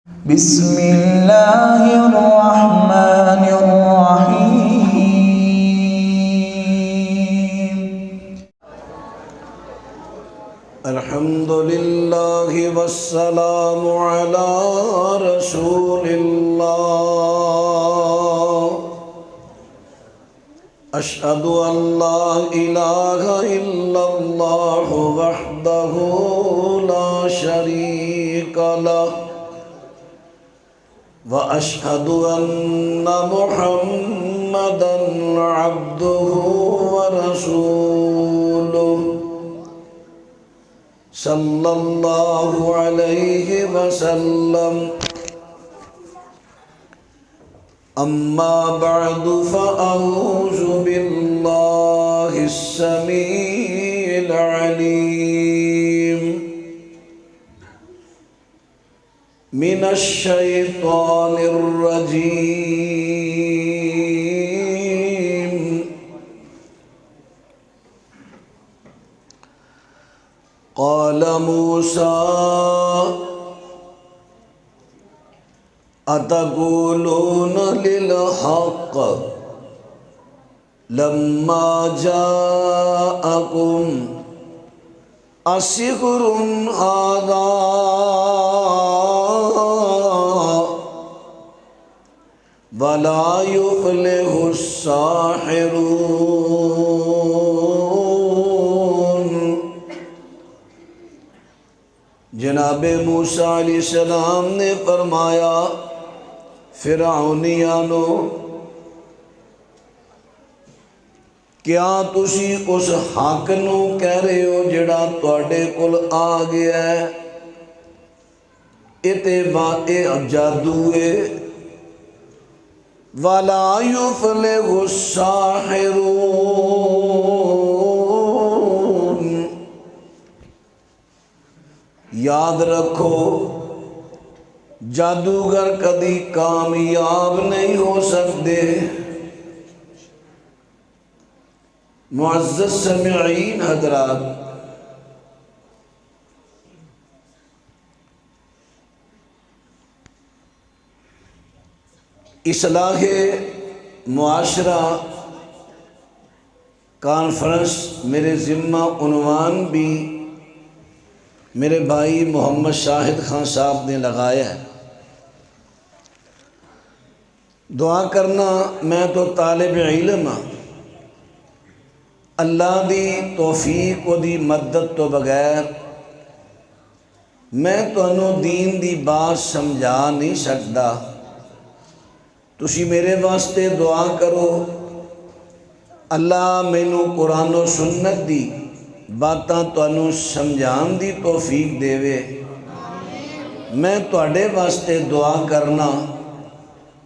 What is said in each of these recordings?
بسم اللہ الرحمن الرحیم الحمد للہ والسلام علی رسول اللہ اشہد ان لا الہ الا اللہ وحدہ لا شریک لہ واشہد ان محمدا عبدہ ورسولہ صلی اللہ علیہ وسلم اما بعد فاعوذ باللہ السمیع العلیم من الشیطان الرجیم قال موسى أتقولون للحق لما جاءكم أسحر هذا ولا يفلح الساحرون۔ جناب موسیٰ علیہ السلام نے فرمایا فرعونیانو کیا تسی اس حق نو کہہ رہے ہو جڑا تواڈے کول آ گیا ہے؟ اے جادو ہے۔ وَلَا يُفْلِحُ السَّاحِرُونَ، یاد رکھو جادوگر کبھی کامیاب نہیں ہو سکتے۔ معزز سامعین حضرات، اصلاح معاشرہ کانفرنس میرے ذمہ عنوان بھی میرے بھائی محمد شاہد خان صاحب نے لگایا ہے۔ دعا کرنا، میں تو طالب علم ہاں، اللہ دی توفیق و دی مدد تو بغیر میں تانوں دین دی بات سمجھا نہیں سکتا۔ تسی میرے واسطے دعا کرو اللہ مینوں قرآن و سنت دی باتاں تانوں سمجھان دی توفیق دے وے۔ میں تواڈے واسطے دعا کرنا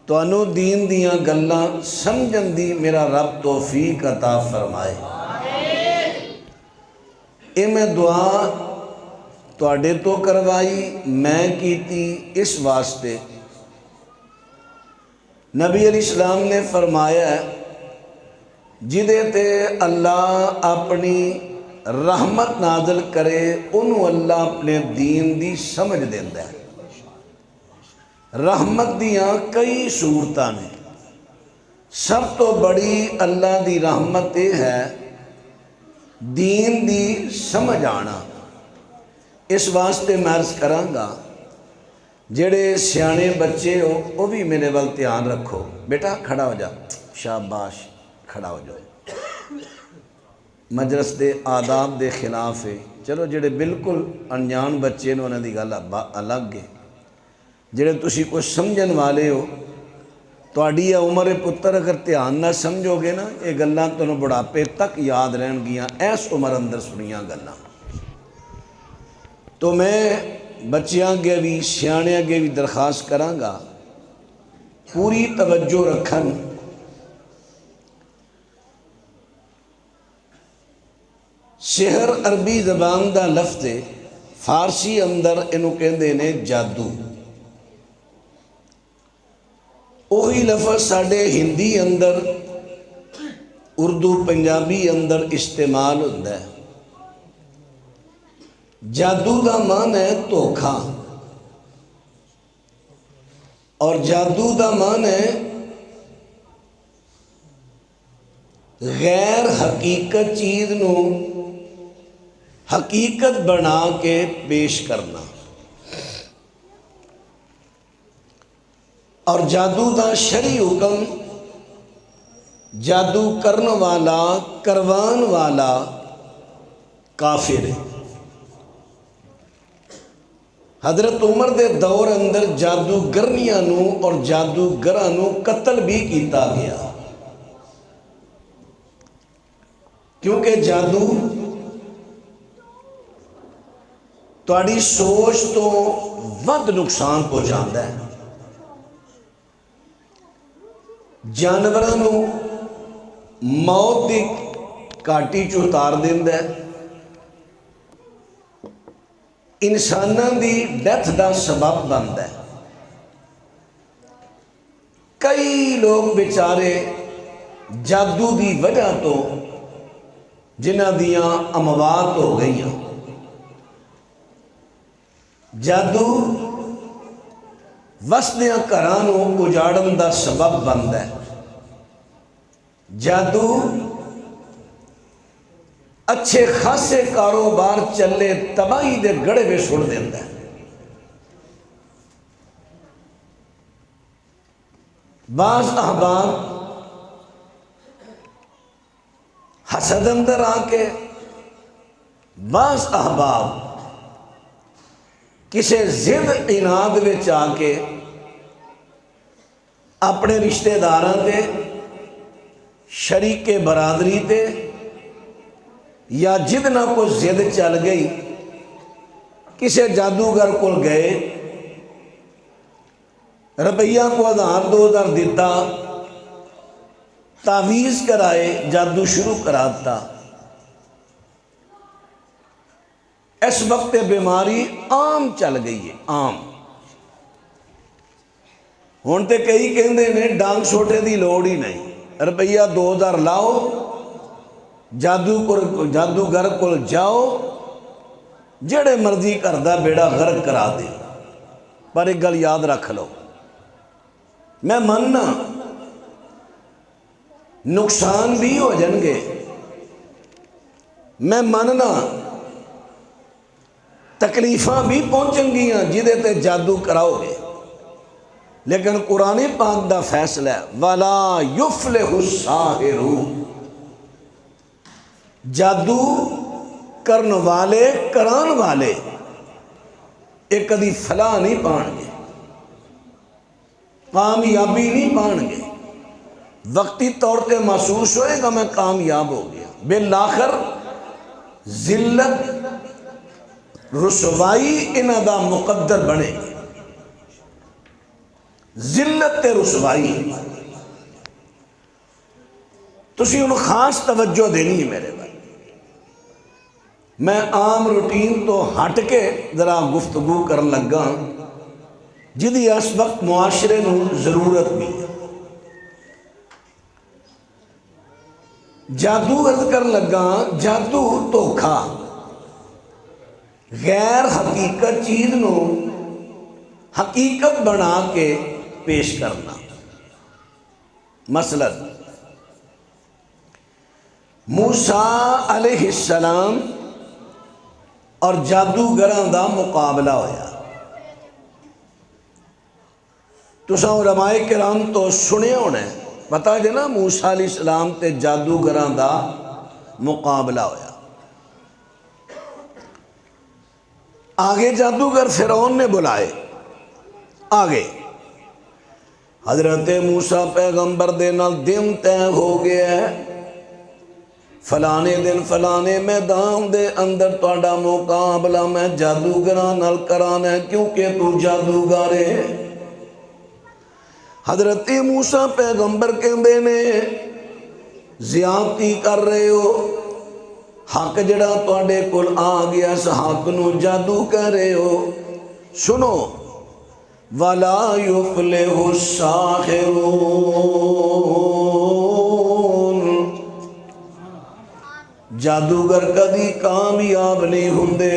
تانوں دین دیاں گلاں سمجھن دی میرا رب توفیق عطا فرمائے۔ اے میں دعا تواڈے تو کروائی، میں کیتی اس واسطے نبی علیہ السلام نے فرمایا ہے جدے تے اللہ اپنی رحمت نازل کرے انہوں اللہ اپنے دین دی سمجھ دیندہ ہے۔ رحمت دیاں کئی صورتاں نے، سب تو بڑی اللہ دی رحمت یہ ہے دین دی سمجھ آنا۔ اس واسطے میں عرض کرانگا جڑے سیانے بچے ہو وہ بھی میرے وال دھیان رکھو۔ بیٹا کھڑا ہو جا، شاباش، کھڑا ہو جاؤ۔ مجلس دے آداب دے خلاف ہے، چلو جڑے بالکل انجان بچے نے انہوں دی گل الگ ہے، جڑے تسی کو سمجھن والے ہو تواڈی عمر پتر اگر دھیان نہ سمجھو گے نا یہ گلاں تانوں بڑھاپے تک یاد رہن گیاں، ایس عمر اندر سنیاں گلاں۔ تو میں بچیاں کے بھی سیانے کے بھی درخواست کرانگا پوری توجہ رکھن۔ سحر عربی زبان دا لفظ ہے، فارسی اندر انہوں کہندے نے جادو۔ وہی لفظ ساڑھے ہندی اندر اردو پنجابی اندر استعمال ہوتا ہے۔ جادو دا معنی ہے دھوکھا۔ اور جادو دا معنی ہے غیر حقیقت چیز نو حقیقت بنا کے پیش کرنا. اور جادو دا شرعی حکم جادو کرن والا کروان والا کافر ہے. حضرت عمر دے دور اندر جادوگرنیاں نو اور جادوگراں نو قتل بھی کیتا گیا، کیونکہ جادو تہاڈی سوچ تو ود نقصان پہنچاتا ہے. جانوراں نو موت دی کاٹی چ اتار دیندا ہے، انساناں دی ڈیتھ دا سبب بنتا ہے. کئی لوگ بیچارے جادو دی وجہ تو جنہ دیاں اموات ہو گئیاں. جادو وسدیاں گھراں نوں اجاڑن دا سبب بنتا ہے. جادو اچھے خاصے کاروبار چلے تباہی دے گڑے میں چھوڑ دیتا ہے. بعض احباب حسد اندر آ کے، بعض احباب کسی ضد عناد وچ آ کے اپنے رشتہ داراں تے، شریک برادری تے، یا جدنا کو ضد چل گئی کسی جادوگر کو گئے، روپیہ کو 1000-2000 دیتا، تعویذ کرائے، جادو شروع کراتا. اس وقت بیماری عام چل گئی ہے، عام. ہن تے کئی کہندے نے ڈانگ چھوٹے دی لوڑ ہی نہیں، روپیہ 2000 لاؤ، جادوگر کو جاؤ، جڑے مرضی کردہ بیڑا غرق کرا دے. پر ایک گل یاد رکھ لو، میں مننا نقصان بھی ہو جائیں گے، میں مننا تکلیفاں بھی پہنچن گیاں جدے تے جادو کراؤ گے، لیکن قرآن پاک دا فیصلہ ہے وَلَا يُفْلِحُ السَّاحِرُ. جادو کرن والے کران والے ایک کدی فلاح نہیں پان گے، کامیابی نہیں پان گے. وقتی طور پہ محسوس ہوئے گا میں کامیاب ہو گیا، بالآخر ذلت رسوائی انہاں دا مقدر بنے گی. ذلت تے رسوائی تسی ان خاص توجہ دینی ہے میرے بھائی. میں عام روٹین تو ہٹ کے ذرا گفتگو کرن لگا جدی اس وقت معاشرے نو ضرورت بھی ہے. جادو عرض کرن لگا، جادو دھوکھا، غیر حقیقت چیز نو حقیقت بنا کے پیش کرنا. مثلا موسیٰ علیہ السلام اور جادوگراں دا مقابلہ ہویا. تساں علماء کرام تو سنے ہونے پتہ جے نا موسیٰ علیہ السلام تے جادوگراں دا مقابلہ ہویا. آگے جادوگر فرعون نے بلائے، آگے حضرت موسیٰ پیغمبر دے نال دن طے ہو گیا ہے، فلانے دن فلانے میدان دے اندر تہاڈا مقابلہ میں جادوگراں نال کرانا ہے کیونکہ تو جادوگر ہے. حضرت موسیٰ پیغمبر کہندے نے زیادتی کر رہے ہو، حق جڑا تہاڈے کول آ گیا اس حق نو جادو کر رہے ہو. سنو وَلَا يُفْلِحُ السَّاحِرُونَ. جادوگر کدی کامیاب نہیں ہوندے،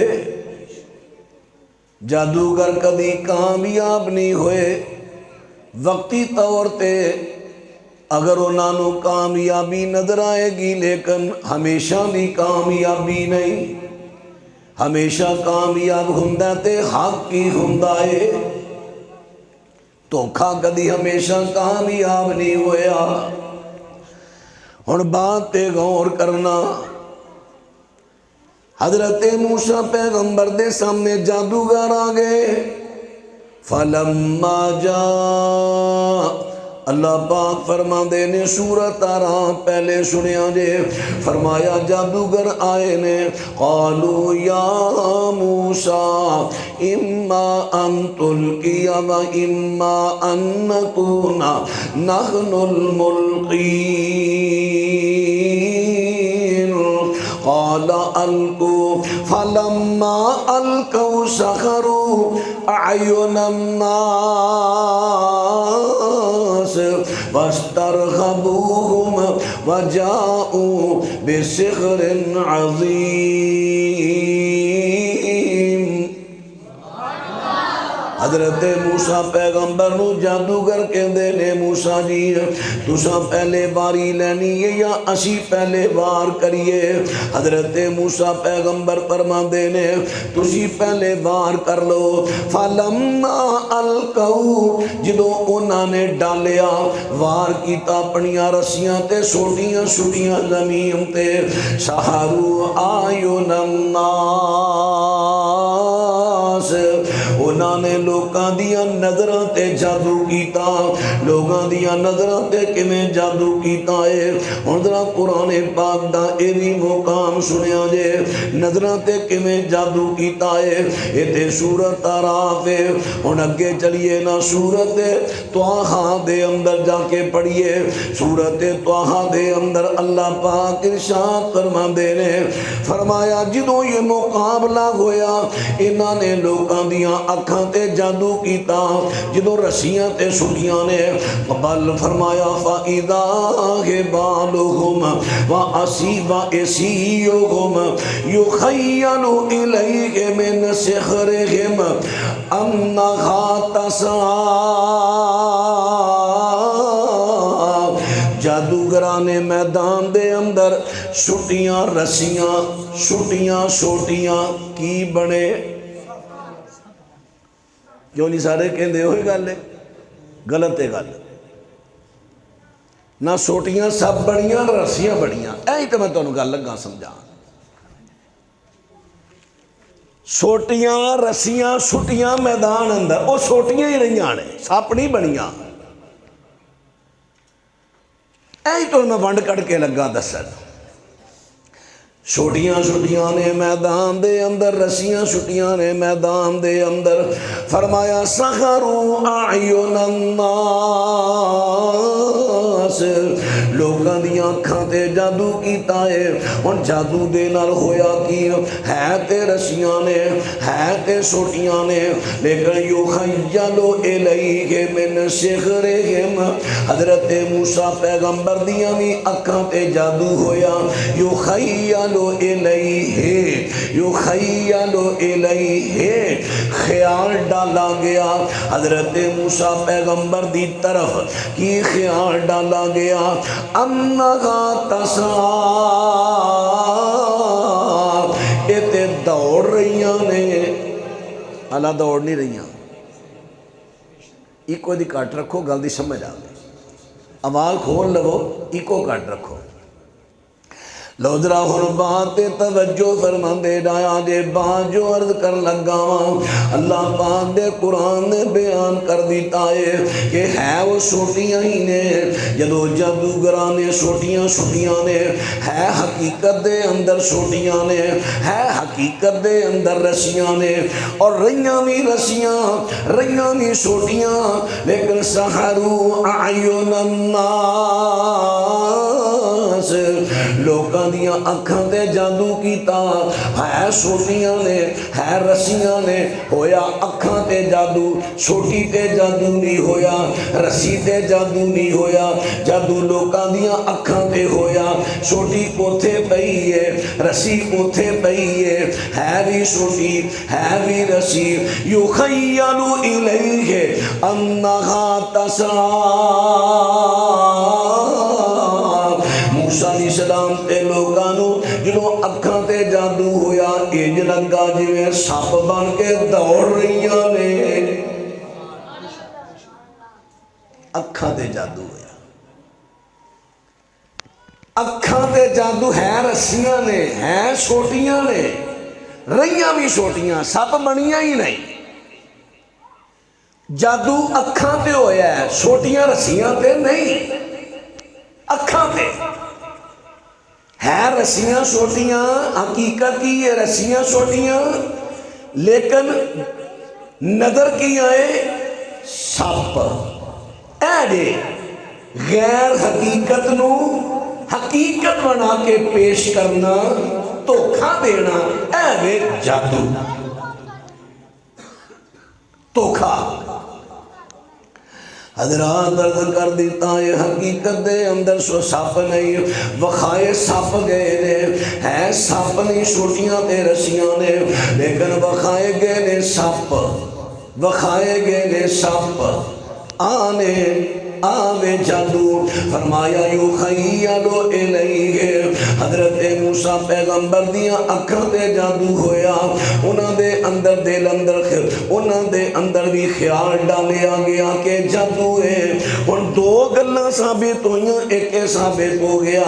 جادوگر کدی کامیاب نہیں ہوئے. وقتی طور تے اگر انہوں نے کامیابی نظر آئے گی لیکن ہمیشہ دی کامیابی نہیں. ہمیشہ کامیاب ہوندا تے حق ہی ہوندا ہے. دھوکھا کدی ہمیشہ کامیاب نہیں ہویا. ہن بات تے غور کرنا. حضرت موسیٰ پیغمبر دے سامنے جادوگر آ گئے. فلما جا اللہ پاک فرماندے نے سورۃ آراف پہلے سنیا جے. فرمایا جادوگر آئے نے. قالوا یا موسیٰ اما ان تلقی و اما ان نکون نحن الملقین. قال القوا فلما القوا سحروا اعین الناس واسترهبوهم وجاءوا بسحر عظیم. حضرت موسیٰ پیغمبر نو جادوگر کہندے نے موسیٰ جی تساں پہلے باری لینی ہے یا اسی پہلے وار کریے؟ حضرت موسیٰ پیغمبر فرماندے نے تسی پہلے وار کر لو. فلما القوا جدو انہاں نے ڈالیا وار کیتا اپنیاں رسیاں تے سوٹیاں سٹیاں زمین تے. سحروا اعین الناس انہاں نے لوکاں دیاں نظراں تے جادو کیتا. لوگاں دیاں نظراں تے کیویں جادو کیتا ہے. ہن ذرا قرآن پاک دا اے وی مقام سنیا جے نظراں تے کیویں جادو کیتا ہے. اے تے سورۃ آراف ہے. ہن اگے چلیے نا سورۃ طٰہٰ دے اندر جا کے پڑھیے. سورۃ طٰہٰ دے اندر اللہ پاک ارشاد فرماندے نے فرمایا جدوں یہ مقابلہ ہویا انہاں نے لوکاں دیاں اکھاں تے جادو کیتا جدوں رسیاں تے سٹیاں نے. بل فرمایا فَإِذَا حِبَالُهُمْ وَعَصِيبُهُمْ يُخَيَّلُ إِلَيْهِ مِنْ سِحْرِهِمْ أَنَّهَا تَسْعَىٰ. جادوگران میدان دے اندر سٹیاں رسیاں سٹیاں سوٹیاں کی بنے. کیوں نہیں سارے کہندے ہوئی گل ہے؟ غلط ہے گل. نہ سوٹیاں سب بڑیاں رسیاں بڑیاں. ایہی تو میں تمہیں گل لگا سمجھا. سوٹیاں رسیاں سٹیاں میدان اندر وہ سوٹیاں ہی رہیاں نے سپ نہیں بنیاں. ایہی تو میں ونڈ کٹ کے لگا دسن. چھوٹیاں چھوٹیاں نے میدان دے اندر رسیاں چھوٹیاں نے میدان دے اندر. فرمایا سحروا اعین الناس لوگاں دیاں اکھاں تے جادو کیتا ہے. ہن جادو دے نال ہویا کی ہے تے رسیاں نے ہے تے چھوٹیاں نے لیکن یخیل الیہ من سحرہم. حضرت موسیٰ پیغمبر دیاں بھی اکھاں تے جادو ہویا. یخیل یخیل الیہ خیال ڈالا گیا حضرت موسیٰ پیغمبر دی طرف. کی خیال ڈالا گیا؟ انہا تسعیٰ اتے دوڑ رہیاں نے. اللہ دوڑ نہیں رہیاں. ایکو دی کٹ رکھو گل دی سمجھ آ گئی. آواز کھول لو ایکو کٹ رکھو. لو ذرا ہن بات توجہ فرماندے ڈایا جے بات جو عرض کر لگا اللہ پاک دے قرآن نے بیان کر دیتا ہے کہ ہے وہ سوٹیاں ہی نے. جدو جادوگراں نے سوٹیاں سٹیاں نے ہے حقیقت دے اندر سوٹیاں نے ہے حقیقت دے اندر رسیاں نے اور رہیاں بھی رسیاں رہیاں بھی سوٹیاں لیکن سحروا اعین الناس لوکاں دیاں اکھاں تے جادو کیتا. ہے سوٹیاں نے ہے رسیاں نے ہویا اکھاں تے جادو. چھوٹی تے جادو نہیں ہویا رسی تے جادو نہیں ہویا. جادو لوکاں دیاں اکھاں تے ہویا. چھوٹی اوتھے پئی ہے رسی اوتھے پئی ہے بھی چھوٹی ہے بھی رسی. یخیل الیہ انہا تسعى موسیٰ علیہ السلام تے لوگانو جنہوں اکھاں تے جادو ہویا انج لگا جویں سپ بن کے دوڑ رہیاں نے اکھاں تے جادو ہویا اکھاں تے جادو ہے رسیاں نے ہیں چھوٹیاں نے رہیاں بھی چھوٹیاں سپ بنیاں ہی نہیں جادو اکھاں تے ہویا ہے چھوٹیاں رسیاں تے نہیں اکھاں تے ہے رسیاں چھوٹیاں حقیقت کی یہ رسیاں چھوٹیاں لیکن نظر کی آئے سپ ایڈے غیر حقیقت نو حقیقت بنا کے پیش کرنا دھوکھا دینا ایوے جادو دھوکھا حضرات درد کر دیتا ہے حقیقت دے اندر سو سپ نہیں وخائے سپ گئے نے ہے سپ نہیں چھوٹیاں تے رسیاں نے لیکن وخائے گئے نے سپ وخائے گئے نے سپ آنے آوے جادو فرمایا یوخیلو الیہ حضرت موسیٰ پیغمبر دیاں اکھاں تے جادو ہویا انہاں دے اندر دل اندر بھی خیال ڈالیا گیا کہ جادو ہے ان دو گلاں ثابت ہوئیاں ایک ثابت ہو گیا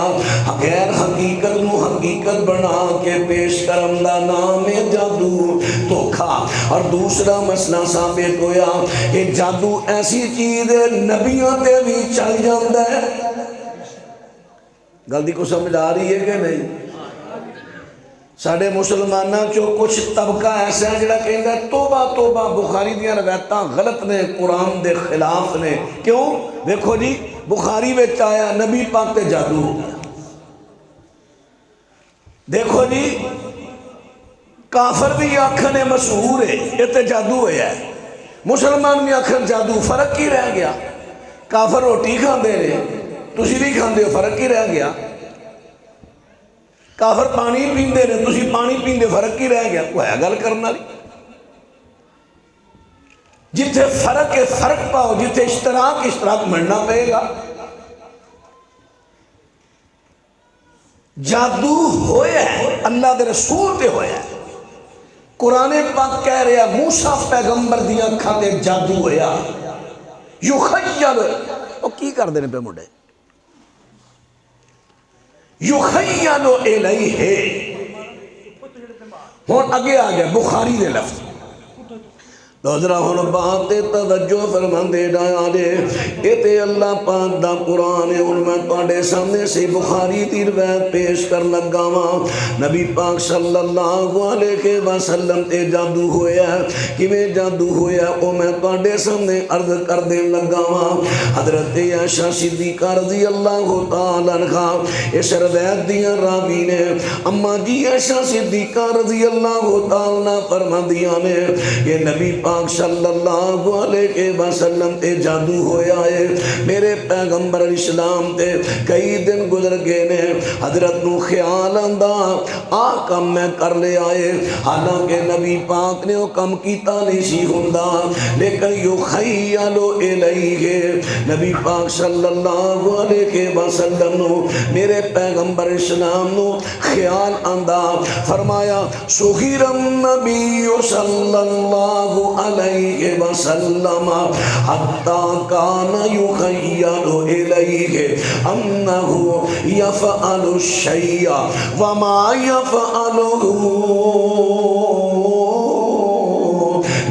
غیر حقیقت نو حقیقت بنا کے پیش کرن دا نام ہے جادو دھوکھا اور دوسرا مسئلہ ثابت ہویا کہ جادو ایسی چیز ہے نبیوں تے بھی چل جاندہ ہے غلطی کو سمجھ آ رہی ہے کہ نہیں ساڑھے مسلمانہ چو کچھ طبقہ ایسا ہے جڑا کہیں گا توبہ توبہ بخاری دیاں روایتاں غلط نے قرآن دے خلاف نے کیوں دیکھو جی بخاری میں آیا نبی پاک تے جادو ہو گیا دیکھو جی کافر بھی آنکھنے مشہور ہے یہ تے جادو ہویا ہے مسلمان بھی آنکھن جادو فرق کی رہ گیا کافر روٹی کھان دے رہے تسی بھی کھان دے فرق کی رہ گیا کافر پانی پین دے رہے تسی پانی پین دے فرق کی رہ گیا وہ ہے گل کرنا لی جتھے فرق ہے فرق پاؤ جتھے اشتراک مڑنا پہے گا جادو ہویا ہے اللہ دے رسول تے ہویا ہے قرآن پاک کہہ رہا موسیٰ پیغمبر دیاں کھاتے جادو ہویا یخیل وہ کی کر دینے پہ مڈے یخیل الیہ ہون اگے آگئے بخاری دے لفظ دوسرا ہون بات توجہ فرمان دے ڈایا دے یہ تے اللہ پاک دا قرآن ان میں پاڑے سامنے سے بخاری تیر بیت پیش کر لگا نبی پاک صلی اللہ علیہ وسلم تے جادو ہویا کہ میں جادو ہویا او میں پاڑے سامنے عرض کر دے لگا حضرت عائشہ صدیقہ رضی اللہ تعالیٰ عنہ اس روایت دیاں راوی نے اما جی عائشہ صدیقہ رضی اللہ تعالیٰ فرما دیا نے یہ نبی پاک صلی اللہ علیہ وسلم تے جادو ہویا ہے میرے پیغمبر اسلام تے کئی دن گزر گئے نے حضرت نو خیال اندہ کم میں کر لے آئے حالانکہ نبی پاک نے وہ کم کیتا نہیں سی ہوندہ لیکن یخیلو الیہ نبی پاک صلی اللہ علیہ وسلم نو میرے پیغمبر اسلام نو خیال اندہ فرمایا سخیر النبی صلی اللہ علیہ وسلم حتی کان یخیل الیہ انہو یفعل الشیء وما یفعلہ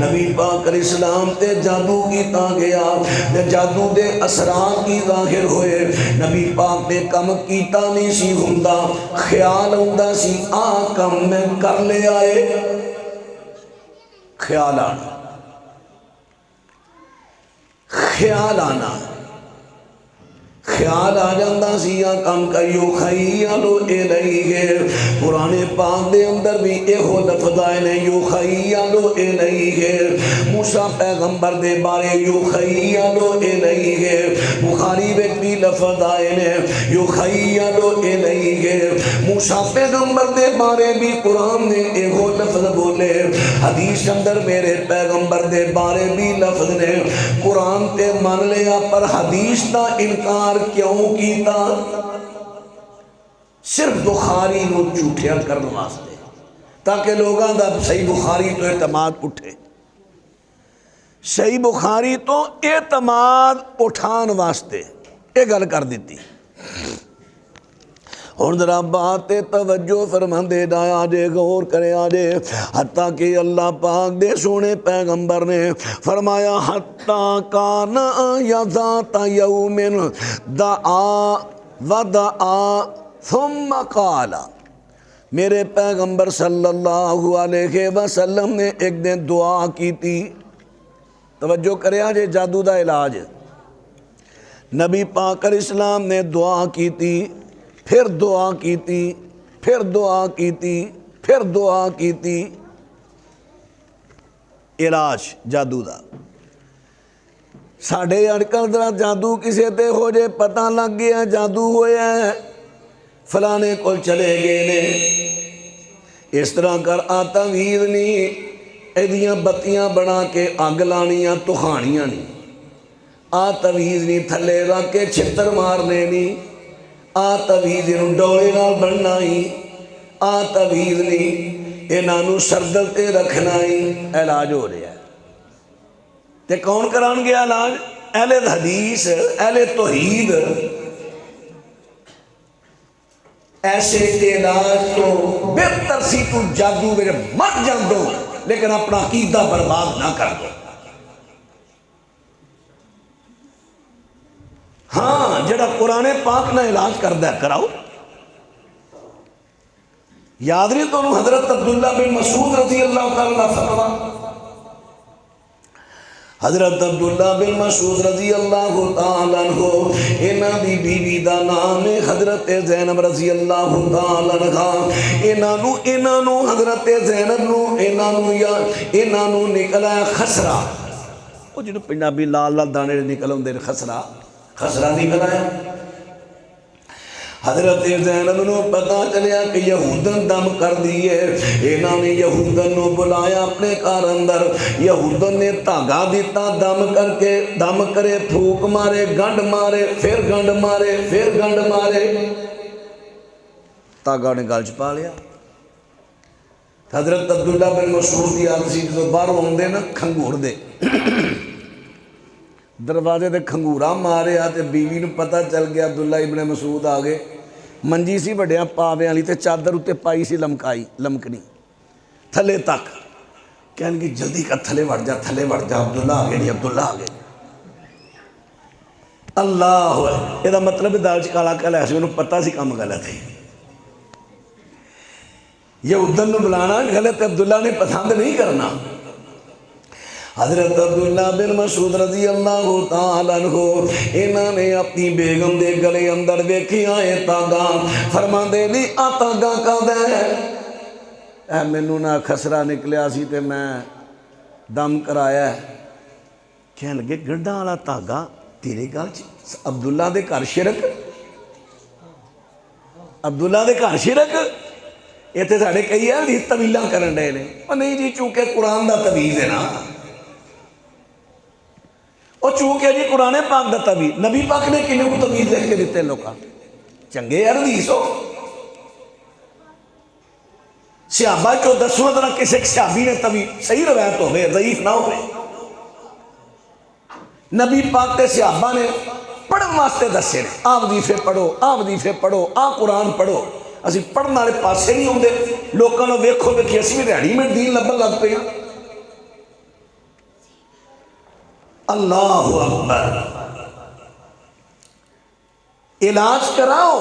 نبی پاک علیہ السلام تے جادو کیتا گیا جادو دے اثرات کی ظاہر ہوئے نبی پاک نے کم کیتا نہیں سی ہوندہ خیال ہوندہ سی کم میں کر لے آئے خیال آنا خیال خیال آ جاندہ سی یا کم کا یوخیلو الیہ، قرآن پاک دے اندر بھی ایہو لفظ آئے نے یوخیلو الیہ، موسیٰ پیغمبر دے بارے یوخیلو الیہ، بخاری میں بھی لفظ آئے نے یوخیلو الیہ، موسیٰ پیغمبر دے بارے بھی قرآن نے ایہو لفظ بولے، حدیث اندر میرے پیغمبر دے بارے بھی لفظ نے، قرآن تے مان لیا پر حدیث دا انکار کیوں کیتا؟ صرف بخاری نو جھوٹیا کرنے واسطے، تاکہ لوگاں دا صحیح بخاری تو اعتماد اٹھے، صحیح بخاری تو اعتماد اٹھان واسطے یہ گل کر دیتی۔ اور ذرا بات توجہ فرماندے جایا جے، غور کرے آجے، حتیٰ کہ اللہ پاک دے سونے پیغمبر نے فرمایا حتیٰ کان یا ذات یوم دعا ودعا ثم قال، میرے پیغمبر صلی اللہ علیہ وسلم نے ایک دن دعا کی تھی۔ توجہ کرے آجے، جادو دا علاج، نبی پاک علیہ السلام نے دعا کی تھی، پھر دعا کی تھی، پھر دعا کی تھی، پھر دعا کی تھی، علاج جادو دا۔ ساڑھے اڑکل ذرا جادو کسے تے ہو جے پتہ لگ گیا جادو ہویا ہے، فلانے کو چلے گئے نے، اس طرح کر آتا وید نہیں، ایدیاں بتیاں بنا کے آگ لانیاں تو خانیاں نہیں، آتویز نہیں تھلے رکھ کے چھتر مارنے نہیں، آتویز انہوں ڈوڑے نال بننا ہی، آتویز نہیں انہوں سردل تے رکھنا ہی، علاج ہو رہا ہے۔ تے کون کران گیا علاج؟ اہل حدیث، اہل توحید۔ ایسے علاج تو بہتر سی تو جادو میرے مت جان دو، لیکن اپنا عقیدہ برباد نہ کر دو۔ ہاں جڑا قرآن پاک نہ علاج کردہ کراؤ۔ یاد نہیں تو حضرت عبداللہ بن مسعود رضی اللہ تعالیٰ فتوہ، حضرت عبداللہ بن مسعود رضی اللہ تعالیٰ عنہ، انہاں دی بیوی دا نام ہے حضرت زینب رضی اللہ تعالیٰ عنہ، انہوں حضرت زینب انہوں نکلا ہے خسرہ، وہ جنہوں پنجابی لال لال دانے نکل ہوں دے خسرہ نکلا ہے۔ حضرت زینب نو پتہ چلیا کہ یہودن دم کر دیئے، انہوں نے یہودن نو بلایا اپنے کار اندر، یہودن نے تاگا دیتا دم کرے پھوک مارے گنڈ مارے پھر گنڈ مارے پھر گنڈ مارے، تاگا نے گل چھپا لیا۔ حضرت عبداللہ بن مسعود دی آدسی جو باہر ہوندے نا کھنگور دے، دروازے دے کھنگورا مارے آتے، بیوی نو پتہ چل گیا عبداللہ ابن مسعود آگے، منجی سی بڑیاں پاوے والی تے چادر اتے پائی سی لمکنی تھلے تک، کہنے کی جلدی کا تھلے وڑ جا عبداللہ آگے نہیں، عبداللہ آگے اللہ ہوئے۔ یہ دا مطلب دال چکالا کہلا ایسے انہوں پتہ سی کام غلط ہے، یہ ادھر نو بلانا غلط، عبداللہ نے پسند نہیں کرنا۔ حضرت عبداللہ بن مسعود رضی اللہ تعالیٰ عنہ، انہوں نے اپنی بیگم دے گلے اندر دیکھی آئے تاگا، فرما دے لی آ تاگا کا دے، اے منو نہ خسرہ نکلیا سی تے میں دم کرایا ہے، کہنے لگے گنڈا والا تاگا تیرے گل عبداللہ دے گھر شرک، عبداللہ دے گھر شرک، یہ تے ساڑھے کئی ہے طویلہ کرن ڈے نے، اور نہیں جی چونکہ قرآن دا طویز ہے نا، اور چونکہ جی قرآن پاک دا طویز، نبی پاک نے کنے کو طویز لکھ کے دیتے لوگا چنگے حدیث ہو۔ صحابہ چو دسویں طرح کسی صحابی نے طویز صحیح روایت ہوئے ضعیف نہ ہوئے، نبی پاک تے صحابہ نے پڑھن واسطے دسے نے، آپ وظیفے پڑھو، آپ قرآن پڑھو، اسی پڑھن والے پاسے نہیں ہوندے، لوگوں نے ویکھو ویکھی اسی بھی ریڈی میڈ دین لبن لگ پے۔ اللہ اکبر، علاج کراؤ،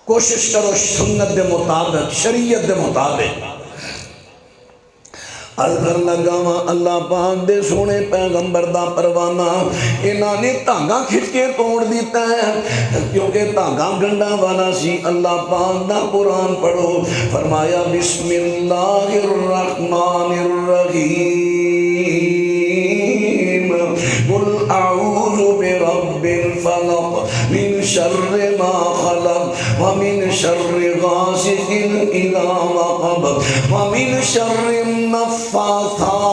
کوشش کرو سنت دے مطابق، شریعت دے مطابق۔ عرض کر لگا وا اللہ پاک دے سونے پیغمبر دا پروانہ انہاں نے دھاگا کھچ کے توڑ دیتا ہے کیونکہ دھاگا گنڈا والا سی اللہ پاک دا قرآن پڑھو فرمایا بسم اللہ الرحمن الرحیم قل اعوذ برب الفلق من شر ما خلق ومن شر غاسق اذا وقب ومن شر النفاثات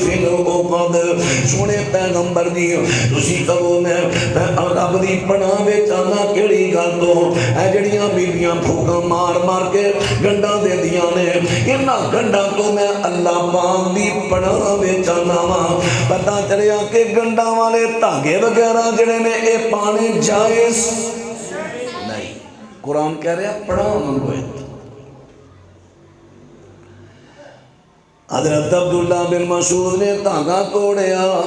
فی العقد سونے پیغمبر دی تسی کہو میں رب دی پناہ وچ آنا کیڑی گل تو اے جڑیاں بیبیاں پھوکاں مار مار کے گنڈا دیندیاں نے انہاں گنڈا تو میں اللہ پاک دی پناہ وچ آنا وا پتہ چلیا کہ گنڈا والے دھاگے وغیرہ جڑے نے اے پانے جائز نہیں قرآن کہہ رہا پڑھا منگوئے حضرت عبداللہ بن مسعود نے دھاگا توڑیا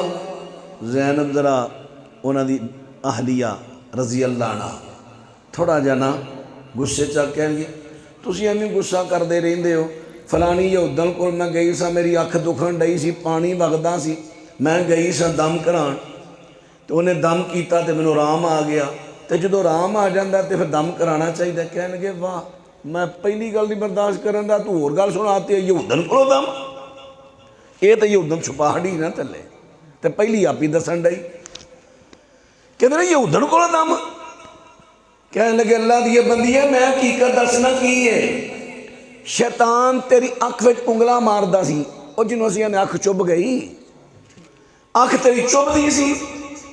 زینب ذرا انہاں دی اہلیہ رضی اللہ عنہ تھوڑا جانا غصے چا کہیں گے تسی ایویں غصہ کردے رہندے ہو فلانی یہودن کول میں گئی سا میری اکھ دکھن ڈئی سی پانی وگدا سی میں گئی سا دم کران تو انہیں دم کیتا تے مینوں آرام آ گیا تے جدوں آرام آ جاندا تے پھر دم کرانا چاہیے کہن گے واہ میں پہلی گل نہیں برداشت کرن دا تو ہور گل سناتی ہے یہودن کولوں دم یہ تو یہودن چھپا ہڈی نہ تلے تے پہلی آپ ہی دسن ڈئی کہتے ہیں یہودن کولوں دم کہنے لگے اللہ دی بندی ہے میں حقیقت دسنا کی ہے شیطان تیری اکھ وچ انگلا ماردا سی او جنوں اسی نے اکھ چب گئی اکھ تیری چب دی سی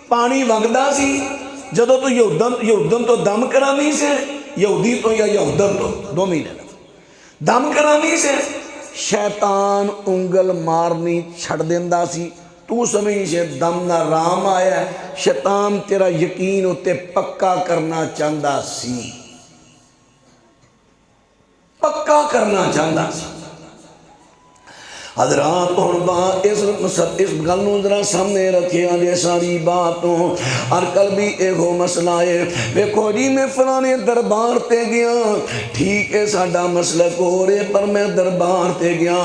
پانی وگدا سی جدوں تو یہودن تو دم کرانی سے یہودی تو یا یہودن تو دو مہینے دم کرانی سے شیطان انگل مارنی چھڑ دیندا سی تو سمجھ سے دم نہ رام آیا ہے شیطان تیرا یقین ہوتے پکا کرنا چاہتا سی پکا کرنا چاہتا سی حضرات اور اس گلوں ذرا سامنے رکھے آجے ساری باتوں اور کل بھی ایک ہو مسئلہ ہے ویکھو جی میں فلانے دربار تے گیا ٹھیک ہے ساڈا مسئلہ ہو رہے پر میں دربار تے گیا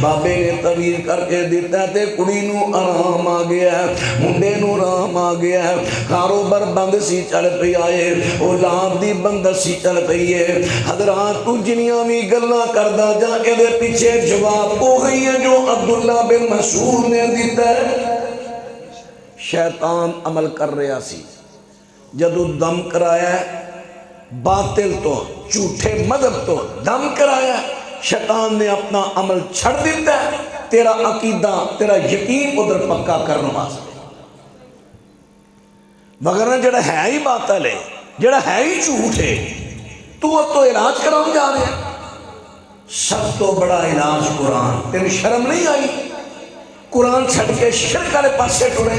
بابے نے طویل کر کے دیتا تے کڑی نو آرام آ گیا ہے منڈے نو آرام آ گیا ہے کاروبار بند سی چل پئی آئے اولاد دی بند سی چل پئی ہے حضرات تو جنیاں بھی گلاں کردا جا اے دے پیچھے جواب وہی جو عبداللہ بن مسعود نے دیتا ہے شیطان عمل کر رہا سی جدو دم کرایا ہے باطل تو جھوٹے مذہب تو دم کرایا ہے شیطان نے اپنا عمل چھڑ دیتا ہے تیرا عقیدہ تیرا یقین ادھر پکا کرنا واسطے وغیرہ جڑا ہے ہی باطل ہے جڑا ہے ہی جھوٹ ہے تو علاج کراؤں جا رہے ہیں سب تو بڑا علاج قرآن تیری شرم نہیں آئی قرآن چھڑ کے شرک والے پاسے ٹرے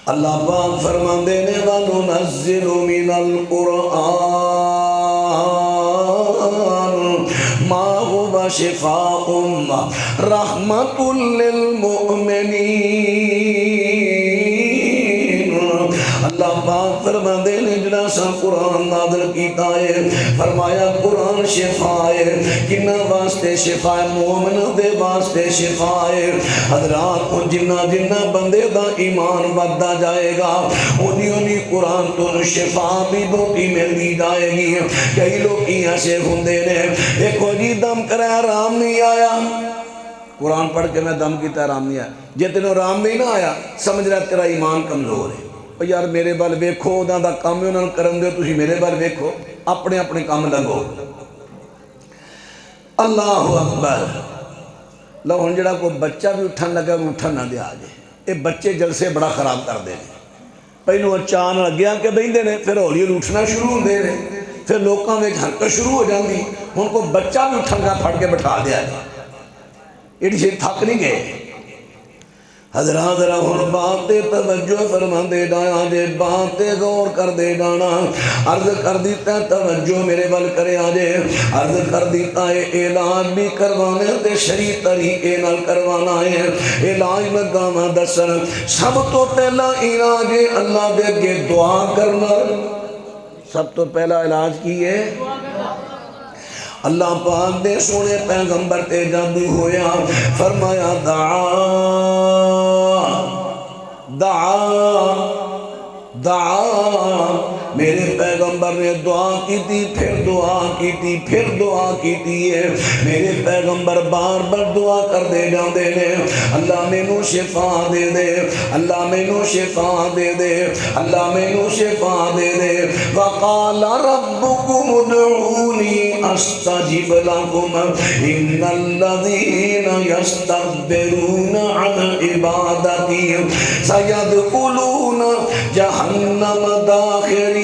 اللہ پاک فرماندے نے وَنُنَزِّلُ مِنَ الْقُرْآنِ مَا هُوَ شِفَاءٌ رَحْمَةٌ لِّلْمُؤْمِنِينَ اللہ پاک فرماندے نے جڑا سا قرآن نازل کیتا ہے فرمایا قرآن شفا ہے کنہ واسطے شفا ہے مومن دے واسطے شفا ہے حضرات کو جنہ بندے دا ایمان بڑھتا جائے گا انہی قرآن تو شفا بھی بہتی ملتی جائے گی کئی لوگ ایسے ہوندے نے دیکھو جی دم کرے آرام نہیں آیا قرآن پڑھ کے میں دم کیتا آرام نہیں آیا جے تینوں آرام نہیں نہ آیا سمجھ رہا تیرا ایمان کمزور ہے یار میرے بال ویکھو انہاں دا کام انہاں نوں کرن دیو تسی میرے بال ویکھو اپنے اپنے کام لگو اللہ اکبر لو ہن جڑا کوئی بچہ بھی اٹھن لگا وہ اٹھن نہ دیا جے اے بچے جلسے بڑا خراب کر دے پہلو چان لگیا کہ بہندے نے پھر ہولی اٹھنا شروع ہوندے نے پھر لوکاں وچ حرکت شروع ہو جاندی ہن کوئی بچہ بھی اٹھن کا پھڑ کے بٹھا دیا جے ایڈی سے تھک نہیں گئے حضرات ذرا ہن بات تے توجہ فرما دے ڈایا جے بات تے غور کر دے ڈانا عرض کر دیتا توجہ میرے ول کرے آجے عرض کر دیتا ہے علاج بھی کروانے تے شریع طریقے نال کروانا ہے علاج لگاواں دسن سب تو پہلا علاج ہے اللہ دے اگے دعا کرنا سب تو پہلا علاج کی ہے اللہ پاک دے سونے پیغمبر تے جادو ہویا فرمایا دعا میرے پیغمبر نے دعا کی تھی پھر دعا کی تھی پھر دعا کی تھی ہے میرے پیغمبر بار بار دعا کر دے جاندے نے اللہ مینوں شفا دے دے اللہ مینوں شفا دے دے اللہ مینوں شفا دے دے وقال ربكم ادعوني استجب لكم ان الذين يستكبرون عن عبادتي سيدخلون جہنم داخرین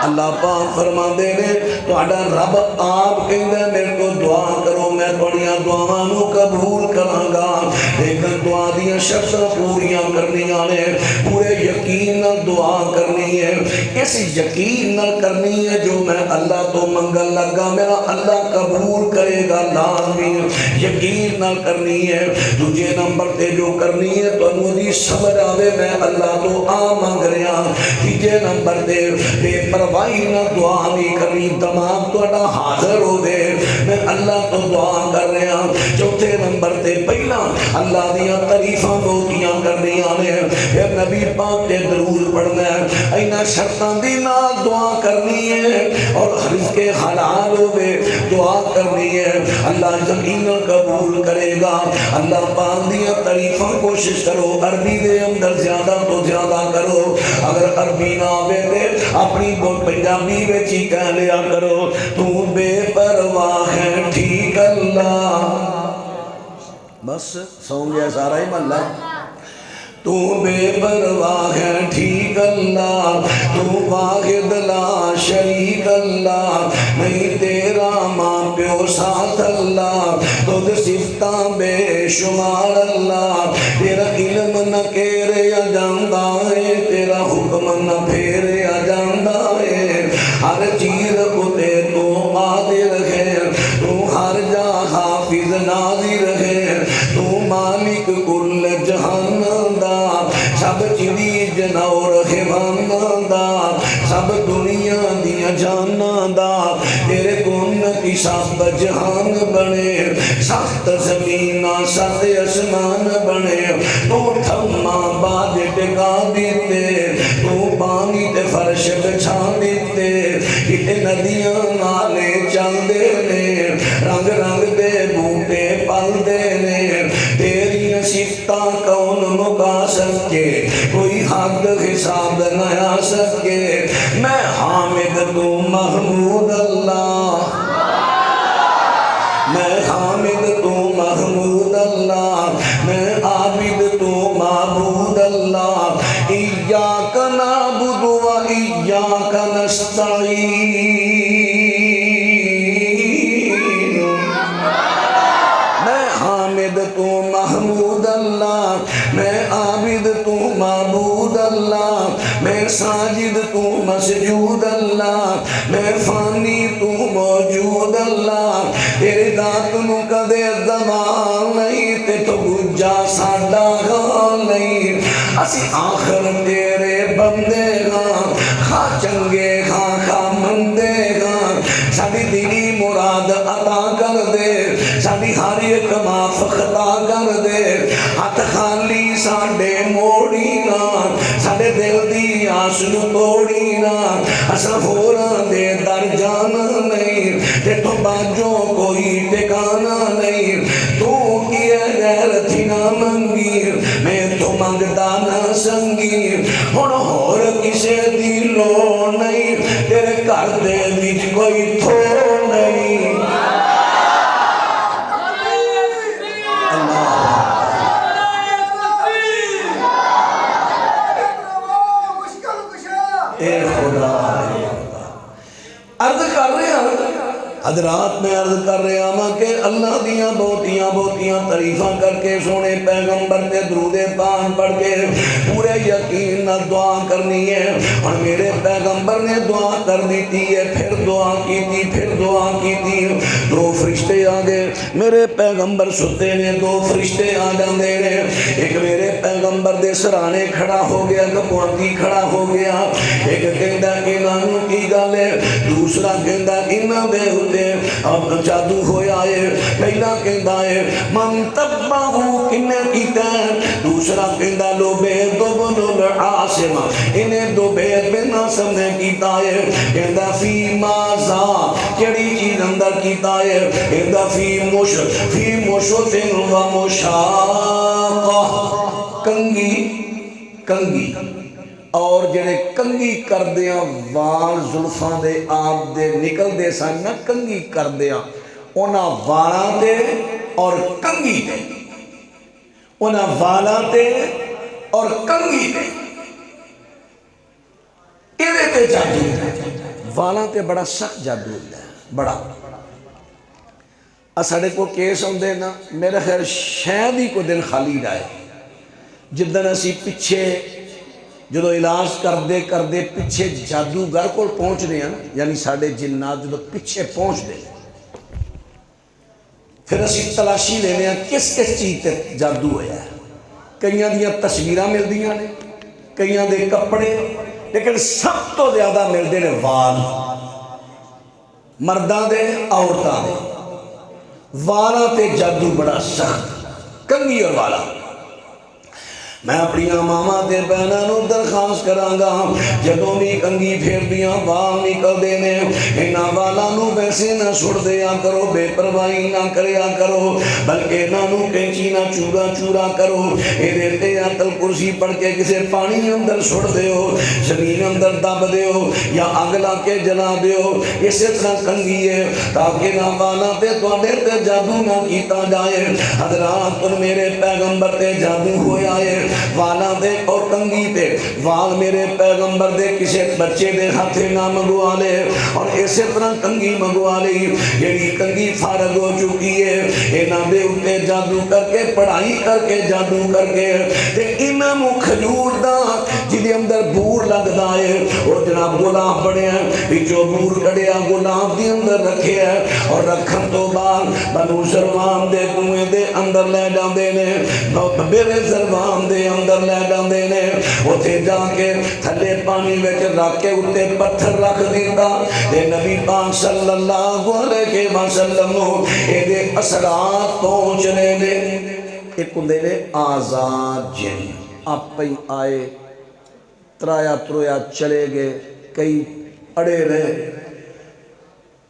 اللہ پاک فرما دے نے تہاڈا رب آپ کہندا میرے کو دعا کرو میں تہاڈیاں دعاواں نو قبول کراں گا لیکن دعا دیاں شرطاں پوریاں کرنیاں نے پورے یقین نال دعا کرنی ہے اس یقین نال کرنی ہے جو میں اللہ تو منگن لگا میرا اللہ قبول کرے گا لازمی یقین نال کرنی ہے دوجے نمبر تے جو کرنی ہے تانوں دی سمجھ آوے میں اللہ تو مانگ رہا تیجے نمبر تے بے پرواہی نہ دعا نہیں کرنی دماغ تہاڈا حاضر ہو دے میں اللہ تو دعا کر رہا چوتھے نمبر تے پہلا اللہ دیاں تعریفاں بہتیاں کرنیاں نے پھر نبی پاک تے درود پڑھنا ہے اینا شرطاں دی نال دعا کرنی ہے اور رزق حلال ہوے دعا کرنی ہے اللہ یقینا قبول کرے گا اللہ پاک دیاں تعریفاں کوشش کرو عربی دے اندر زیادہ تو زیادہ کرو اگر عربی نہ آوے تے اپنی پنجابی وچ ہی کہہ لیا کرو تو بے پرواہ ہے ٹھیک اللہ بس سو گیا سارا ہی محلہ تو بے پرواہ ہے ٹھیک اللہ تو واحد لا شریک اللہ نہیں تیرا ماں پیو ساتھ اللہ تجھ صفتاں بے شمار اللہ تیرا علم نہ کیریا جاندا ہے تیرا حکم نہ پھیریا جاندا ہے ہر چیز کو تے تو قادر ہے تو ہر جا حافظ ناظر ہے تو مالک کل جہان دا سب چیزی جنور حیوان دا سب دنیا دیا جانا دا تیرے کون کی سب جہان بنے سخت زمین سخت اسمان بنے تو تھما بعد ٹکا دیتے تو پانی تے فرش بچھا دیتے کتے ندیاں نالے چل دے نے رنگ رنگ دے بوٹے پل دے نے تیری صفتاں کون مکا سکے کوئی حد حساب نہ آ سکے میں حامد تو محمود اللہ میں حامد تو محمود اللہ میں عابد تو معبود اللہ ایاک نعبد و ایاک نستعین میں حامد تو محمود اللہ میں عابد تو معبود اللہ میں ساجد تو مسجود اللہ میں فانی تو موجود اللہ تیرے ذات نو کدے زوال نہیں تے تو گجا ساڈا غال نہیں اسی آخر تیرے بندے گا خا چنگے خا مندے گا ساڈی دلی مراد عطا کر دے ساڈی ہر ایک معاف خطا کر دے ہاتھ خالی ساڈے موڑی نہ ساڈے دل دی آس نو توڑی نہ اساں ہوراں دے در جانا نہیں تے تو باجو کوئی ٹھکانا نہیں تو کیے غیرت نہ منگی میں تو منگدا نہ سنگی ہن ہور کسے دی لوڑ نہیں تیرے گھر دے وچ کوئی تھوڑ نہیں عرض کر رہے ہیں حضرات میں عرض کر رہا ہوں کہ اللہ دیاں بہتیاں تعریفاں کر کے سونے پیغمبر تے درود پاک پڑھ کے پورے یقین نہ دعا کرنی ہے اور میرے پیغمبر نے دعا کر دی تھی ہے پھر دعا کی تھی پھر دعا کی تھی تو فرشتے آ گئے میرے پیغمبر ستے نے دو فرشتے آ جاندے نے ایک میرے پیغمبر دے سرانے کھڑا ہو گیا گپوانتی کھڑا ہو گیا ایک کہندا انہاں کی گل ہے دوسرا کہندا انہاں دے اوتے اب جادو ہویا ہے پہلا کہندا ہے من تبعو کنے کیتا دوسرا کہندا لو بے دو بنو العاصم انہیں دو بید بنا سمجھے کیتا ہے کہندا فی مازا کیڑی چیز اندر کیتا ہے کہندا فی مشوتن و مشاقہ کنگی اور جڑے کنگی کردیاں وال زلفاں دے آپ دے نکل دے سن نہ کنگی کردیاں اونا والاں دے اور کنگی دے اونا والاں دے اور کنگی دے ایدے تے جادو والاں تے بڑا سخت جادو ہے بڑا اساڑے کو کیس ہوندے نا میرا خیر شاید ہی کو دن خالی رہے جدن اسی پچھے جدو علاج کردے پچھے جادوگر کو پہنچ رہے ہیں یعنی ساڑے جنات جدو پچھے پہنچ دے پھر اسی تلاشی لینے ہیں کس چیز تے جادو ہویا ہے کئیاں دیاں تصویرہ مل دیاں نے کئیاں دے کپڑے لیکن سب تو زیادہ مل دے نے وال مرداں دے عورتاں دے والا تے جادو بڑا سخت کنگی اور والا میں اپنی ماما تے بہناں نو درخواست کرانگا جدوں بھی کنگی پھیر دیاں وال نکل دینے انہاں والاں نو ویسے نہ چھوڑ دیا کرو بے پرواہی نہ کریا کرو بلکہ انہاں نو کینچی نہ چورا کرو ایدے تے آیت الکرسی پڑھ کے کسے پانی اندر چھوڑ دیو زمین اندر دب دیو یا اگ لا کے جلا دیو اسی طرح کنگی ہے تاکہ نہ والاں تے تواڈے تے جادو نہ کیتا جائے حضرات میرے پیغمبر تے جادو ہویا ہے والا دے اور کنگی تے وال میرے پیغمبر دے کسے بچے دے ہاتھے نہ منگوا لے اور اسی طرح کنگی منگوا لے یعنی کنگی فارغ ہو چکی ہے انہاں دے اتے جادو کر کے پڑھائی کر کے جادو کر کے تے انہاں نو کھجور دا جدے اندر بور لگدا ہے اور جناب گلاب بڑے ہیں وچوں بور کڑیا گلاب دے اندر رکھے ہے اور رکھن تو بعد بنو سروان دے کنویں دے اندر لے جاندے نے میرے سروان دے اندر لے جاندے نے اوتھے جا کے تھلے پانی وچ رکھ کے اوتے پتھر رکھ دیندا تے نبی پاک صلی اللہ علیہ وسلم نو اے دے اثرات پہنچ رہے نے ایک ہوندے نے آزاد جن آپ ہی آئے ترایا ترویا چلے گئے کئی اڑے رہے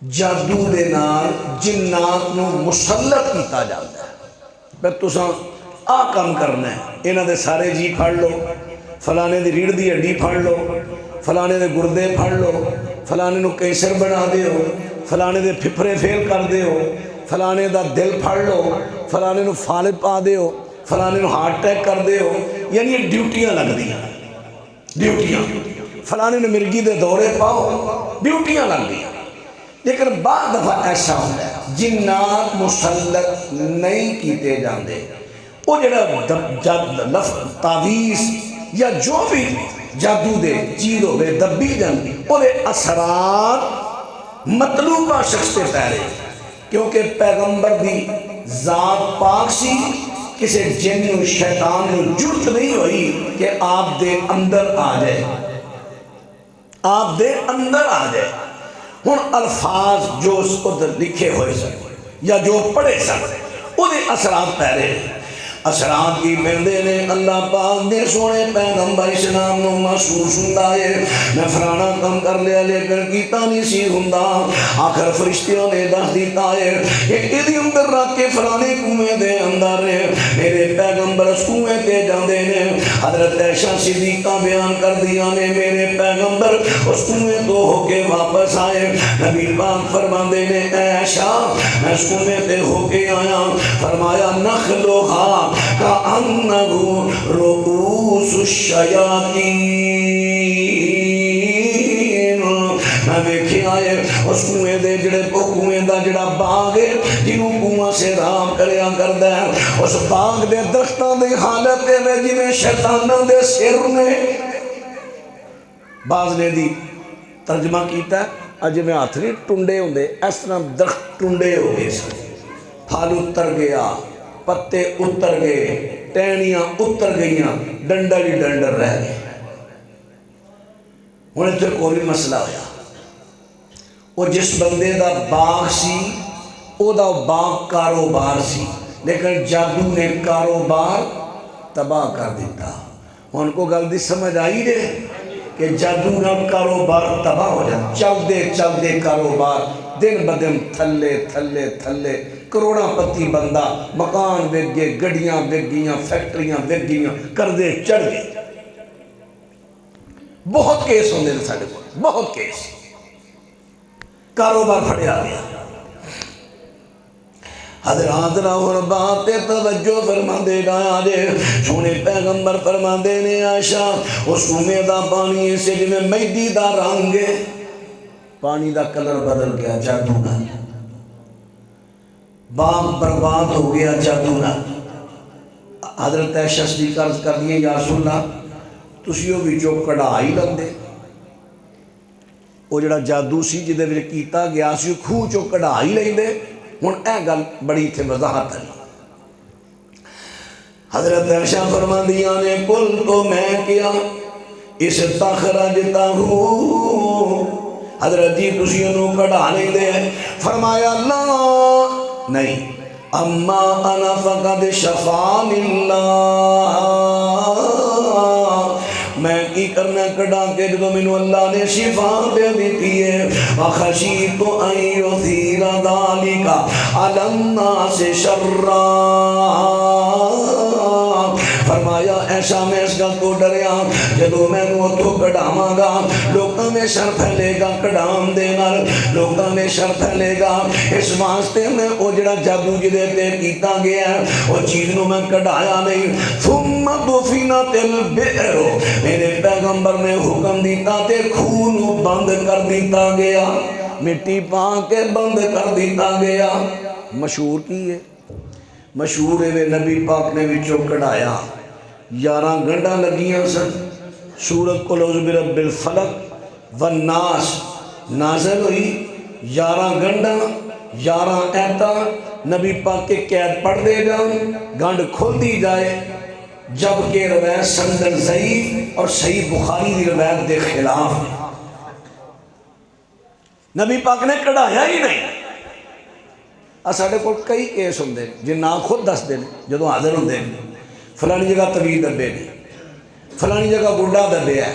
جادو دے نال جنات نو مسلط کیتا جاتا ہے پھر تساں آ کام کرنا ہے انہاں دے سارے جی پھڑ لو فلانے دی ریڑھ دی ہڈی پھڑ لو فلانے دے گردے پھڑ لو فلانے نو کینسر بنا دیو فلانے دے پھپھرے فیل کر دیو فلانے دا دل پھڑ لو فلانے نو فالج پا دیو فلانے نو ہارٹ اٹیک کر دیو یعنی یہ ڈیوٹیاں لگ دیاں ڈیوٹیاں فلانے نو مرگی دے دورے پاؤ ڈیوٹیاں لگ دیاں لیکن بعد دفعہ ایسا ہوتا ہے جنات مسلط نہیں کیتے جاندے وہ جڑا تعویذ یا جو بھی جادو دے چیز ہوئے دبی جاندی وہ دے اثرات مطلوبہ شخص پہ پہرے کیونکہ پیغمبر دی ذات پاک سی کسی جن و شیطان نو جرت نہیں ہوئی کہ آپ دے اندر آ جائے آپ دے اندر آ جائے ہن الفاظ جو اس کو لکھے ہوئے سن یا جو پڑھے سن وہ دے اثرات پہرے اثرات کی پہندے نے اللہ پاک دے سونے پیغمبر اسلام نو محسوس ہوندا ہے میں فلانا کم کر لیا لیکن کیتا نہیں سی ہوندا آخر فرشتیوں نے دس دیتا ہے کہ ایدی اندر رکھ کے فلانے کنویں دے اندر میرے پیغمبر اس کنویں تے جاندے نے حضرت عائشہ صدیقہ بیان کر دیا نے میرے پیغمبر اس کنویں تو ہو کے واپس آئے نبی پاک فرماندے نے عائشہ میں اس کنویں تے ہو کے آیا فرمایا نخلوہا کَأَنَّهُ رُؤُوسُ الشَّيَاطِینِ میں دیکھے آئے اس کنویں دے جڑے کنویں دا جڑا باغ ہے جنہوں کنواں سے رام کریا کردہ ہے اس باغ دے درختاں دے حالت میں جنہیں شیطانہ دے سر نے بعض نے دی ترجمہ کیتا ہے اج میں ہاتھ نہیں ٹنڈے ہوندے اس طرح درخت ٹنڈے ہو گئے سن پھل اتر گیا پتے اتر گئے ٹہنیاں اتر گئیاں ڈنڈر ہی ڈنڈر رہ گئے ہن تے کوئی مسئلہ ہویا وہ جس بندے دا باغ سی او دا باغ کاروبار سی لیکن جادو نے کاروبار تباہ کر دیتا ان کو گل دی سمجھ آئی دے کہ جادو نہ کاروبار تباہ ہو جائے چل دے کاروبار دن بدن تھلے تھلے تھلے کروڑا پتی بندہ مکان بک گئے گڑیاں بک گئیاں فیکٹریاں بک گئیاں قرضے چڑھ گئے بہت کیس ہوندے نے ساڈے کول بہت کیس کاروبار پھڑیا گیا حضرات اور بات توجہ فرما دے گا جے سونے پیغمبر فرما دے نے عائشہ اس کنویں دا پانی سے جی میں مہدی دا رنگ پانی دا کلر بدل گیا جادو نال باغ برباد ہو گیا جادو نال حضرت عائشہ صدیقہ عرض کر دیے یا رسول اللہ تسیو بھی جو کڑھائی لندے وہ جڑا جادو سی جدے وچ کیتا گیا سی کھوہ چو کڑھائی لیندے ہن اے گل بڑی تھے وضاحت ہے حضرت عائشہ فرماندیاں نے کل تو میں کیا اس تخرجتا ہوں حضرت جی تسی انہوں کڑھا نہیں دے فرمایا لا نہیں اما انا فقد شفان اللہ میں کی کرنا کڑا کے جو منو اللہ نے شفا دے دیتی ہے وخشیت ان یثیر ذالک علی الناس شرا فرمایا ایسا میں اس گل کو ڈریا جدو میں نو تو کڑاواں گا لوکاں میں شر پھیلے گا کڑام دے نال لوکاں میں شر پھیلے گا اس واسطے میں او جڑا جادو جدے تے کیتا گیا ہے او چیز نو میں کڑایا نہیں ثم دفنت البئر میرے پیغمبر نے حکم دیتا تے خون بند کر دیتا گیا مٹی پا کے بند کر دیتا گیا مشہور کی ہے مشہور ہے نبی پاک نے وچوں کڑایا 11 گنڈا لگیاں سن سورت قل اعوذ برب الفلق والناس نازل ہوئی 11 گنڈا 11 ایتا نبی پاک کے قید پڑھ دے جاؤں گنڈ کھول دی جائے جبکہ روایت سند ضعیف اور صحیح بخاری دی روایت دے خلاف نبی پاک نے کڑھایا ہی نہیں ساڈے کول کئی کیس ہوندے جے نا خود دس دے جدوں حاضر ہوندے فلانی جگہ طویل دبے نے فلانی جگہ گڈا دبے ہے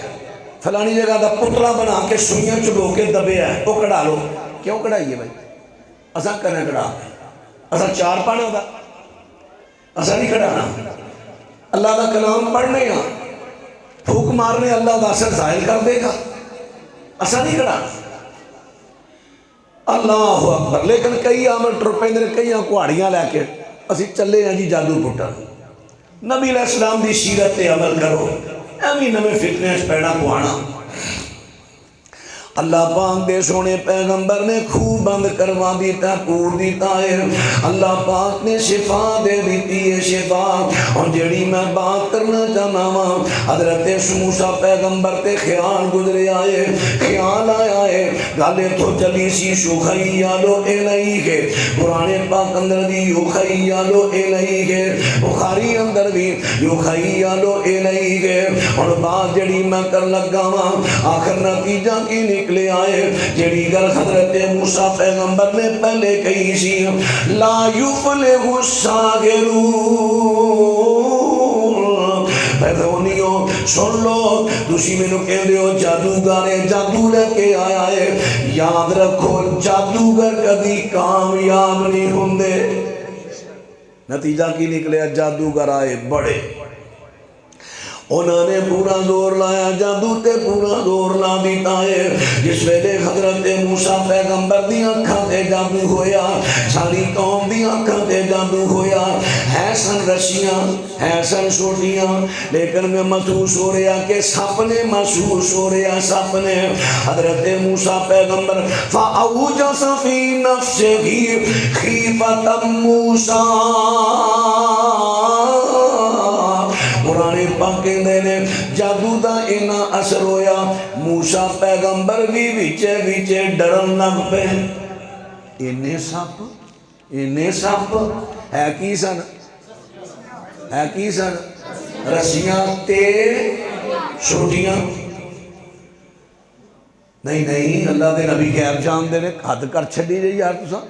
فلانی جگہ دا پتلا بنا کے سوئیاں چلو کے دبے ہے وہ کڑھا لو کیوں کڑھائیے بھائی اساں کرنے کڑھا اساں چار پانے ہوتا اساں نہیں کڑھانا اللہ دا کلام پڑھنے ہاں پھوک مارنے اللہ دا اثر ظاہر کر دے گا اساں نہیں کڑھانا اللہ اکبر لیکن کئی آمر ٹرپے نے کئی کوہاڑیاں لے کے اسی چلے ہیں جی جادو پٹا نبی علیہ السلام دی سیرت تے عمل کرو ایمی نمیں فتنے پیڑا پوانا اللہ پاک دے سونے پیغمبر نے خوب بند کروا دیتا پور دیتا ہے اللہ پاک نے شفا دے دیتی ہے شفا اور جڑی میں بات کرنا چاہنا ہوں حضرت موسیٰ پیغمبر تے خیال گزرے آئے خیال آیا ہے گالے تو چلی سی شوخیالو الہی قرآن پاک اندر دی یوخیالو الہی بخاری اندر بھی یوخیالو الہی اور بات جڑی میں کر لگا ہوں آخر نتیجہ کی نکلے آئے جڑی گل حضرت موسیٰ پیغمبر نے پہلے کہی سی لا یفلح الساحرون پیدونیوں سن لو دوسری میں نو کہہ دیو جادوگارے جادو لے کے آیا ہے یاد رکھو جادوگر کبھی کامیاب نہیں ہوندے نتیجہ کی نکلے جادوگر آئے بڑے انہوں نے پورا زور لایا جادو تے پورا زور لا دیتا ہے جس ویلے حضرت موسیٰ پیغمبر دی آنکھاں تے جادو ہویا ساری قوم دی آنکھاں تے جادو ہویا ہے سن رشیاں ہے سن سوٹیاں لیکن میں محسوس ہو رہا کہ سپ نے محسوس ہو رہا سپ نے حضرت موسیٰ پیغمبر فَأَوْجَسَ فِي نَفْسِهِ خِيفَةً مُوسیٰ قرآن پاک نے جادو دا اینا اثر ہویا موسیٰ موسیٰ پیغمبر بھی وچے ڈرن لگ پے. انے سپ ہے کی سن؟ رسیاں تے چھوٹیاں. نہیں اللہ دے نبی غیب جاندے نے، حد کر چھڈی جی یار تساں.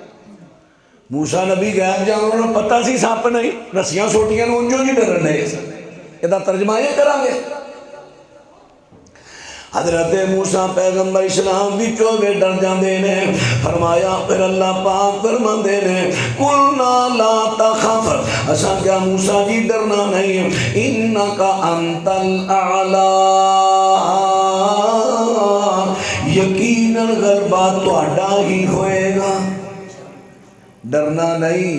موسیٰ نبی غیب جان، انہوں نے پتہ سی سپ نہیں، رسیاں چھوٹیاں نوں انجوں جی ڈرن ڈے سن. یہ ترجمہ یہ کریں گے. حضرت موسیٰ پیغمبر اسلام بھی چوبے ڈر جاندے نے. فرمایا پھر اللہ پاک فرماندے نے قُلْنَا لَا تَخَفْ، اساں کیا موسیٰ جی ڈرنا نہیں، إِنَّكَ أَنْتَ الْأَعْلَىٰ، یقیناً غلبہ تہاڈا ہی ہوئے گا. ڈرنا نہیں،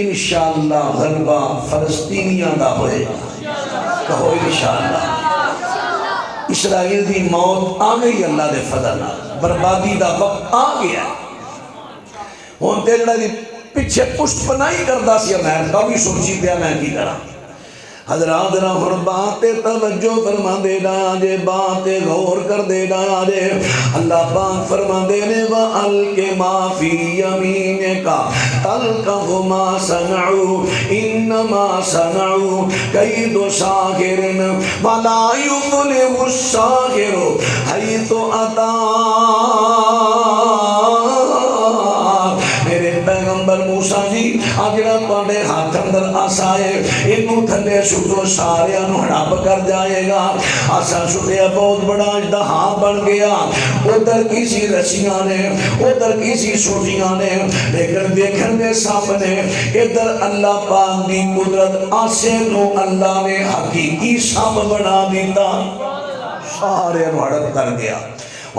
انشاءاللہ غلبہ فلسطینیاں دا ہوئے گا. کہو انشاءاللہ. اسرائیل دی موت آ گئی اللہ دے فضل نال، بربادی دا وقت آ گیا. ہن تے جڑا دی پیچھے پشت پناہی کردا سی امریکہ بھی سوچی پیا میں کی کراں. حضرات ذرا ہن بات توجہ فرما دے ڈایا جے، بات غور کر دے ڈایا جے. اللہ پاک فرما دے نے وَأَلْقِ مَا فِي يَمِينِكَ تَلْقَفُ مَا صَنَعُوا إِنَّمَا صَنَعُوا كَيْدُ سَاحِرٍ وَلَا يُفْلِحُ السَّاحِرُ حَيْثُ أَتَىٰ. میرے پیغمبر موسیٰ جی آجڑا پاڑے ہاتھ اندر آسا ہے، انہوں تھلے سٹو سارے انہوں ہڑاب کر جائے گا. آسا سٹیا بہت بڑا اجدہا بن گیا. ادھر کسی رسیاں نے، ادھر کسی سوٹیاں نے، لیکن دیکھن میں سپ نے. ادھر اللہ پاک دی قدرت آسے نو اللہ نے حقیقی سپ بنا دیتا، سارے انہوں ہڑپ کر گیا.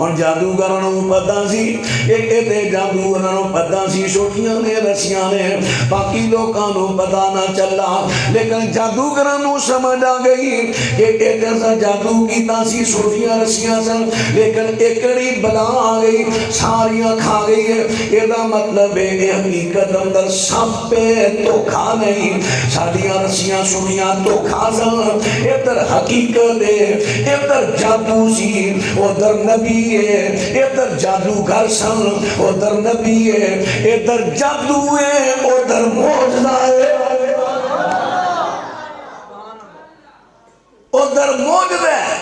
اور جادوگروں پتہ سی، ایک جادوگروں پتہ سی چھوٹیاں نے رسیاں نے، باقی لوگوں پتہ نہ چلا. لیکن جادوگروں سمجھ آ گئی کہ ایک ایسا جادو کیتا سی، چھوٹیاں رسیاں سن، لیکن ایکڑی بلا آ گئی، ساریاں کھا گئی ہے. یہ مطلب ہے کہ حقیقت اندر سب پہ دھوکھا نہیں، ساریاں رسیاں چھوٹیاں دھوکھا سن. ادھر حقیقت ہے، ادھر جادو سی، ادھر نبی ہے. ادھر جادوگر سن، ادھر نبی ہے. ادھر جادو ہے، ادھر معجزہ ہے. ادھر معجزہ ہے.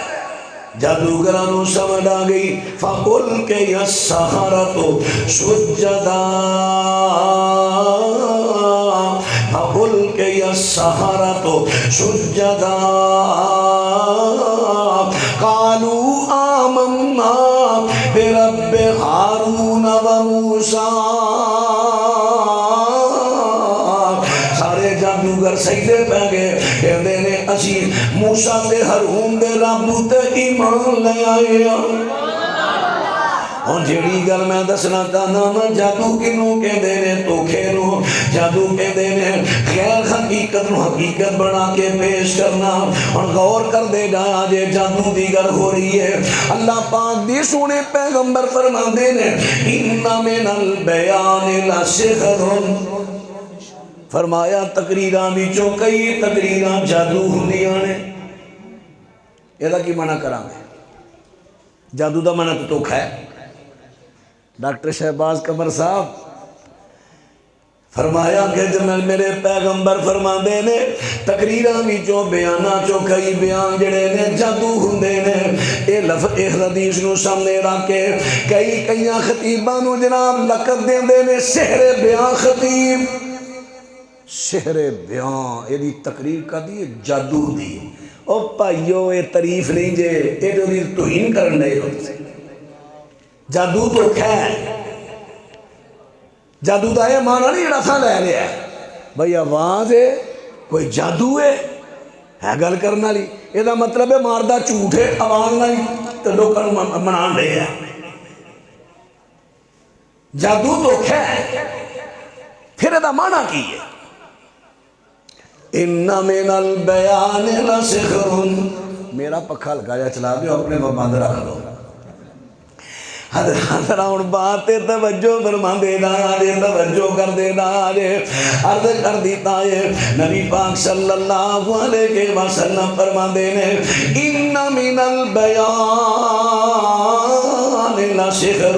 جادوگرانوں سمجھ آ گئی. فَأُلْقِيَ السَّحَرَةُ سُجَّدًا، فَأُلْقِيَ السَّحَرَةُ سُجَّدًا قَالُوا آمَنَّا بِرَبِّ هَارُونَ وَمُوسَىٰ. سارے جادوگر سجدے پہ گئے، کہندے نے اسی موسیٰ تے ہارون دے رب تے ایمان لے آئے ہاں. اور جیڑی گل میں دسنا چاہنا، جادو کنوں کہندے نے دھوکھے نوں، جادو کہندے نے غیر حقیقت نوں حقیقت بنا کے پیش کرنا. اور غور کر دے جایا جے جادو دی گل ہو رہی ہے. اللہ پاک دی سونے پیغمبر فرماندے نے ان من البیان لسحر، فرمایا تقریراں وچوں کئی تقریراں جادو ہوندیاں نے. یہ کی منع کراں گے؟ جادو دا منع تو دھوکھا ہے. ڈاکٹر شہباز قمر صاحب فرمایا کہ جب میرے پیغمبر فرماندے نے تقریراں وچوں بیاناں چوں کئی بیان جڑے نے جادو ہوندے نے. اے لفظ اے حدیث نو سامنے رکھ کے کئی خطیباں نو جناب لقب دیندے نے سحر بیان خطیب. سحر بیان یہ تقریر کا دی جادو دی. او بھائیو یہ تعریف نہیں جے، یہ جو توہین کرن دے ہو. جادو تو ہے، جادو دا یہ مانا نہیں جڑا سا لے لیا ہے بھئی آواز ہے کوئی جادو ہے گل کرنا لی. یہ دا مطلب ہے ماردہ جھوٹ ہے، آواز نہیں تو لوگوں منان دے ہے. جادو تو ہے، پھر یہ دا مانا کی ہے ان من البیان لسحر. میرا پکھا لگایا چلا دو، اپنے بند رکھ دو. حضرات ہن بات تے توجہ فرماندے نا جے توجہ کردے نا جے عرض کر دیتا ہے نبی پاک صلی اللہ علیہ وسلم فرماندے نے ان من البیان لسحر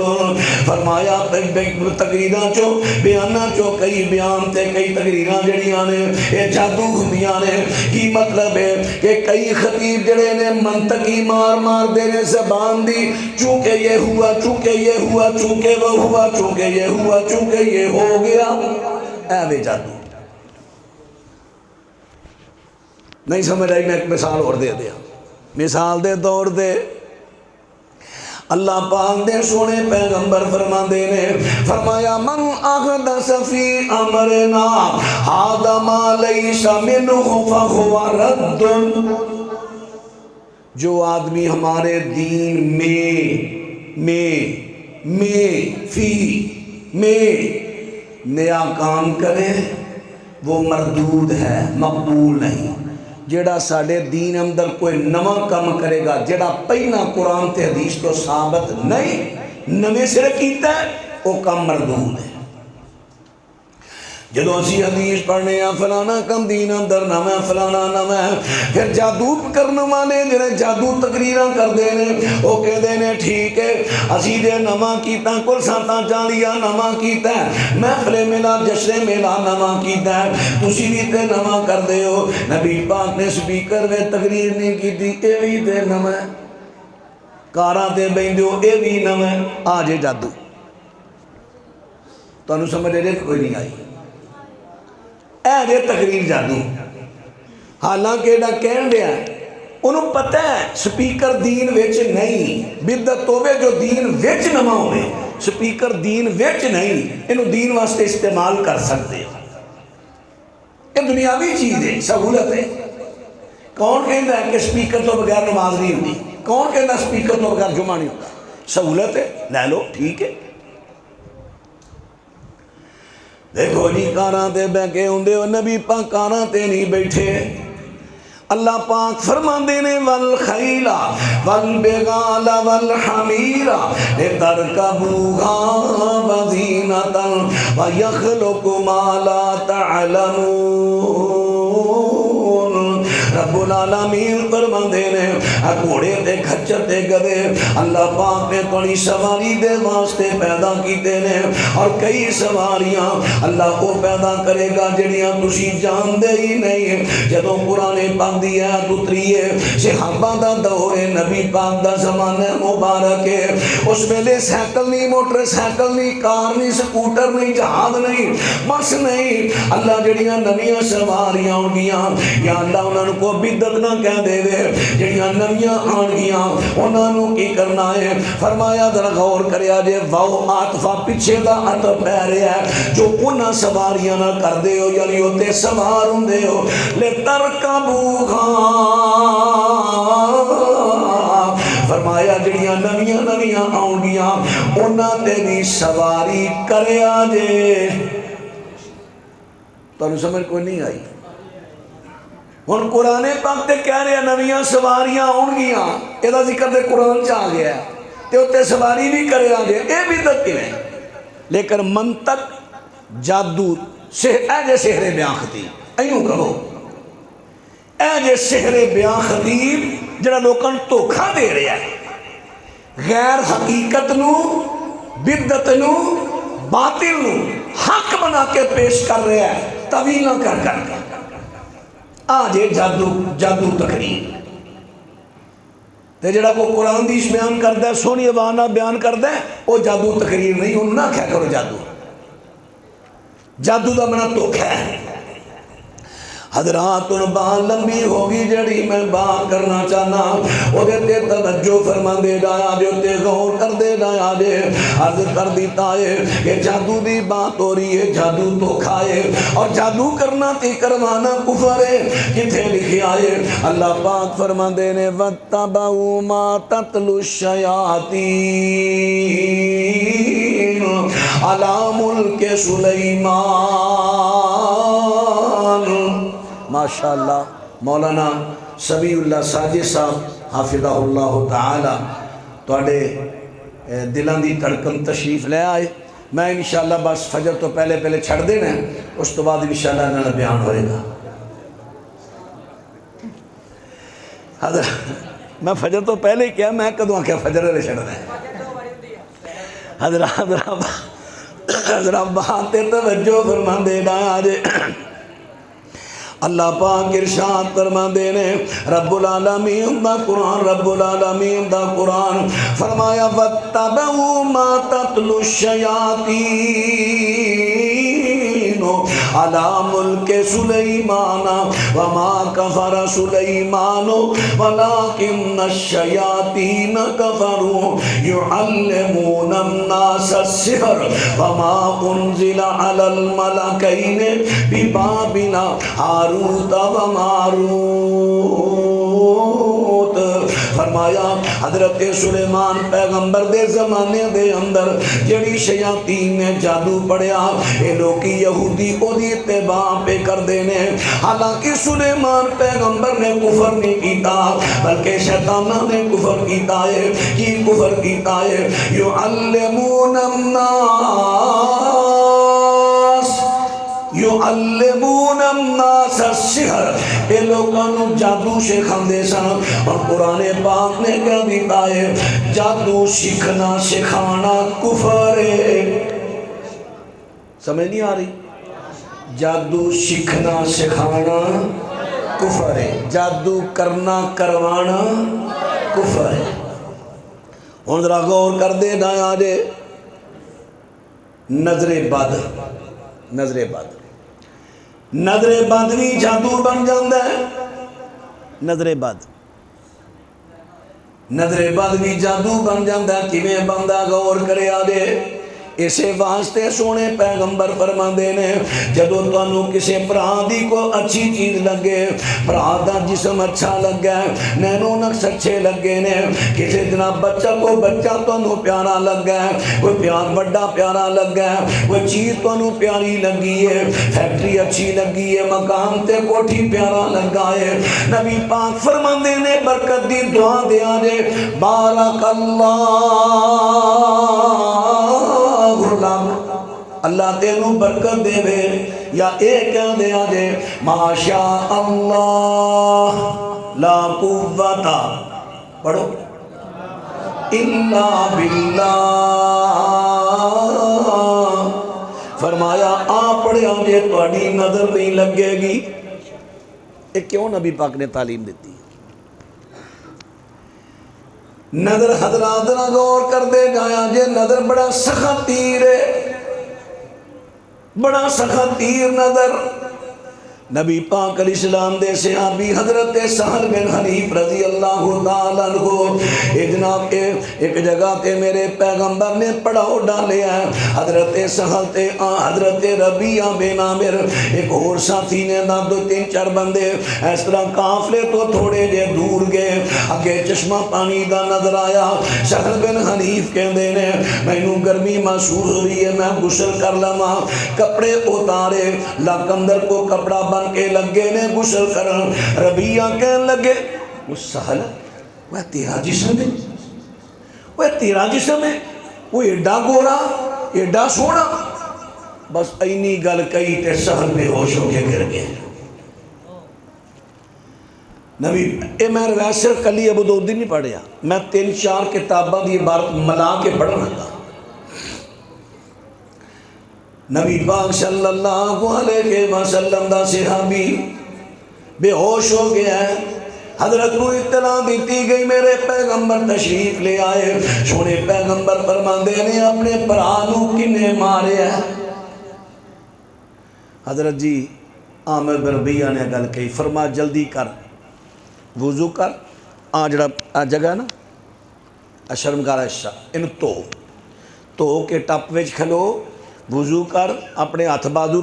فرمایا تقریراں چو بیاناں چو کئی بیان تے کئی تقریراں جڑیاں نے یہ جادو ہوندیاں نے کی مطلب ہے کہ کئی خطیب جڑے نے منطقی مار مار دینے زبان دی چونکہ یہ ہوا چونکہ یہ ہوا چونکہ وہ ہوا چونکہ یہ ہوا چونکہ یہ ہو گیا ایوے جادو نہیں سمجھ رہی میں ایک مثال اور دے دیا مثال دے دور دے اللہ پاک دے سونے پیغمبر فرما دے نے فرمایا من احدث فی امرنا ھذا ما لیس منہ فہو رد جو آدمی ہمارے دین میں نیا کام کرے وہ مردود ہے مقبول نہیں جڑا ساڑے دین اندر کوئی نواں کام کرے گا جڑا پہلا قرآن تے حدیث تو ثابت نہیں نویں سرے کیتا ہے وہ کام مردود ہے جدو اسی حدیث پڑھنے ہیں فلانا کم دین اندر نویں فلانا نویں پھر جادو کرنے والے جنہیں جادو تقریرہ کر دینے وہ کہہ دینے ٹھیک ہے اسی دے نواں کیتا کل ساتاں چالیا نواں کیتا ہے محفلے ملا جشنے ملا نواں کیتا ہے تسی بھی تے نواں کر دے ہو نبی پاک نے سپیکر میں تقریر نہیں کی تھی اے بھی تے نواں کاراں تے بیندے ہو اے بھی نواں آجے جادو تو انہوں سمجھ رہے کوئی نہیں آئی اے تقریر جادو حالانکہ ایڈا کہن دیا انہوں پتہ ہے سپیکر دین ویچ نہیں بدت ہوئے جو دین ویچ نما ہوئے سپیکر دین ویچ نہیں انہوں دین واسطے استعمال کر سکتے یہ دنیاوی چیز ہے سہولت ہے کون کہندہ ہے کہ سپیکر تو بغیر نماز نہیں ہوتی کون کہندہ ہے سپیکر تو بغیر جمعہ نہیں ہوتا سہولت ہے لے لو ٹھیک ہے دیکھو جی کاراں تے بیٹھے ہوندے ہو نبی پاک کاراں تے نہیں بیٹھے اللہ پاک فرماندے نے والخیل والبغال والحمیر لترکبوها وزینۃ ویخلق ما لا تعلمون رب العالمین فرماندے نے گھوڑے تے کھچر تے گدے اللہ پاک نے تھوڑی سواری دے واسطے پیدا کیتے نے اور کئی سواریاں اللہ کو پیدا کرے گا جڑیاں تسی جان دے ہی نہیں جدوں قرآن پاک دی آیت اتری ہے صحابہ دا دور نبی پاک دا زمانہ مبارک ہے اس ویلے سائیکل نہیں موٹر سائیکل نہیں کار نہیں سکوٹر نہیں جہاز نہیں بس نہیں اللہ جڑیاں نویاں سواریاں ہوں گیاں یا اللہ انہوں کو بدت نہ کہہ دے دے جڑیاں نویاں آن گیاں انہوں کی کرنا ہے فرمایا ذرا غور کریا جے واؤ آتفا پیچھے دا عطف پہ رہا ہے جو انہاں سواریاں نہ کر دے ہو یعنی ہوتے سوار ہوں دے ہو لے ترکبوہا فرمایا جڑیاں نویاں آن گیاں انہاں تے بھی سواری کریا جے تو انہوں سمجھ کوئی نہیں آئی ہن قرآن پاک تے کہہ رہے ہیں نویاں سواریاں آن گیاں یہ ذکر دے قرآن چاہ گیا ہے تے اتے سواری بھی کرے آگے اے بھی دکھ میں لیکن منطق جادو اے جے سحر بیان خطیب ایوں کہو اے جے سحر بیان خطیب جڑا لوکاں دھوکھا دے رہا ہے غیر حقیقت نو بدت نو باطل نو حق بنا کے پیش کر رہا ہے طویل کر کر آجے جادو تقریر تے جڑا کو قرآن دیش بیان کردہ ہے سونی ابانہ بیان کردہ ہے وہ جادو تقریر نہیں انہوں نہ کیا کرو جادو دا منا دھوکھا ہے حضرات ان بات لمبی ہوگی جڑی میں بات کرنا چاہنا وہ دیتے توجہ فرما دے جایا جو تے غور کر دے جایا جے عرض کر دیتا ہے کہ جادو دی بات ہو رہی ہے جادو دھوکھا ہے اور جادو کرنا تے کروانا کفر ہے کتھے لکھی آئے اللہ پاک فرما دے نے وَاتَّبَعُوا مَا تَتْلُو الشَّيَاطِينُ عَلَى مُلْكِ سُلَيْمَانَ ماشاءاللہ مولانا سمیع اللہ ساجد صاحب حافظہ اللہ تعالی توڑے دلان دی دھڑکن تشریف لے آئے. میں انشاءاللہ بس فجر تو پہلے پہلے چھڑ دینا ہے, اس تو بعد انشاءاللہ انہوں نے بیان ہوئے گا. حضرت میں فجر تو پہلے ہی کیا, میں کدوں کیا فجر والے چھڑنا ہے. حضرت بہاتے توجہ فرما دینا آج. اللہ پاک ارشاد فرما دینے رب العالمین دا قرآن, رب العالمین دا قرآن فرمایا وَاتَّبَعُوا مَا تَتْلُو الشَّيَاطِينُ عَلَى مُلْكِ سُلَيْمَانَ وَمَا كَفَرَ سُلَيْمَانُ وَلَكِنَّ الشَّيَاطِينَ كَفَرُوا يُعَلِّمُونَ النَّاسَ السِّحْرَ وَمَا أُنزِلَ عَلَى الْمَلَكَيْنِ بِبَابِلَ ہاروت و ماروت. فرمایا حضرت سلیمان پیغمبر دے زمانے دے اندر جڑی شیاطین نے جادو پڑھیا اے لوکی یہودی او دی اتباع پہ کر دینے. حالانکہ سلیمان پیغمبر نے کفر نہیں کیتا بلکہ شیطانہ نے کفر کیتا ہے. کی کفر کیتا ہے؟ یعلمون الناس یعلمون الناس السحر, اے لوگوں جادو سکھاندے سن. اور قرآن پاک نے کہہ دیتا ہے جادو سیکھنا سکھانا کفر ہے. سمجھ نہیں آ رہی؟ جادو سیکھنا سکھانا کفر ہے, جادو کرنا کروانا کفر ہے. ہن ذرا غور کر دے نہ آجے نظر بد, نظر بد, نظر بد بھی جادو بن جاندہ ہے. نظر بد, نظر بد بھی جادو بن جاندہ ہے. کیویں بندہ غور کرے آدے. اسے واسطے سونے پیغمبر فرما دینے جدو تانوں کسے بھرا دی کو اچھی چیز لگے, بھرا دا جسم اچھا لگا, نینو نقص اچھے لگے نے, کسے جناب بچہ کو بچہ تانوں پیارا لگا, کوئی پیار بڑا پیارا لگا, کوئی چیز تانوں پیاری لگی ہے, فیکٹری اچھی لگی ہے, مقام تے کوٹھی پیارا لگا ہے. نبی پاک فرما دینے برکت دی دعا دیا دے بارک اللہ اللہ تینوں برکت دے وے, یا ایک کہہ دیا دے ماشاء اللہ لا قوت پڑھو الا باللہ. فرمایا آپ پڑھے آجے تواڈی نظر نہیں لگے گی. ایک کیوں نبی پاک نے تعلیم دیتی نظر. حضرات نہ غور کر دے جایا جے نظر بڑا سخت تیر ہے, بڑا سخت تیر نظر. نبی پاک علیہ السلام دے صحابی حضرت سہل بن حنیف رضی اللہ تعالیٰ عنہ جناب کے ایک جگہ تے میرے پیغمبر نے پڑاؤ ڈالے ہیں. حضرت سہل تے حضرت ربیعہ بن عامر ایک اور ساتھی نے نہ دو تین چار بندے اس طرح قافلے تو تھوڑے جے دور گئے. اگے چشمہ پانی دا نظر آیا. سہل بن حنیف کہندے نے مینوں گرمی محسوس ہو رہی ہے, میں غسل کر لواں. کپڑے اتارے, لک اندر کو کپڑا بن کے لگے نے غسل کرن. ربیعہ کہنے لگے وہ سہل وہ تیرا جسم ہے, وہ تیرا جسم ہے, وہ ایڈا گورا ایڈا سونا. بس اینی گل کئی تے سہل بے ہوش ہو کے گر گئے. نبی اے میں روایت صرف کلی ابو داؤد نہیں پڑھیا, میں 3-4 کتاباں دی عبارت ملا کے پڑھنا تھا. نبی پاک صلی اللہ علیہ وسلم دا صحابی بے ہوش ہو گیا ہے. حضرت کو اطلاع دیتی گئی میرے پیغمبر تشریف لے آئے. سونے پیغمبر فرماندے نے اپنے پرانو کنے مارے ہیں. حضرت جی عامر بن ربیعہ نے گل کہی, فرما جلدی کر وضو کر, جڑا جگہ ہے نا شرمگاہ حصہ ان تو کے ٹپ وچ کھلو, وضو کر, اپنے ہاتھ بازو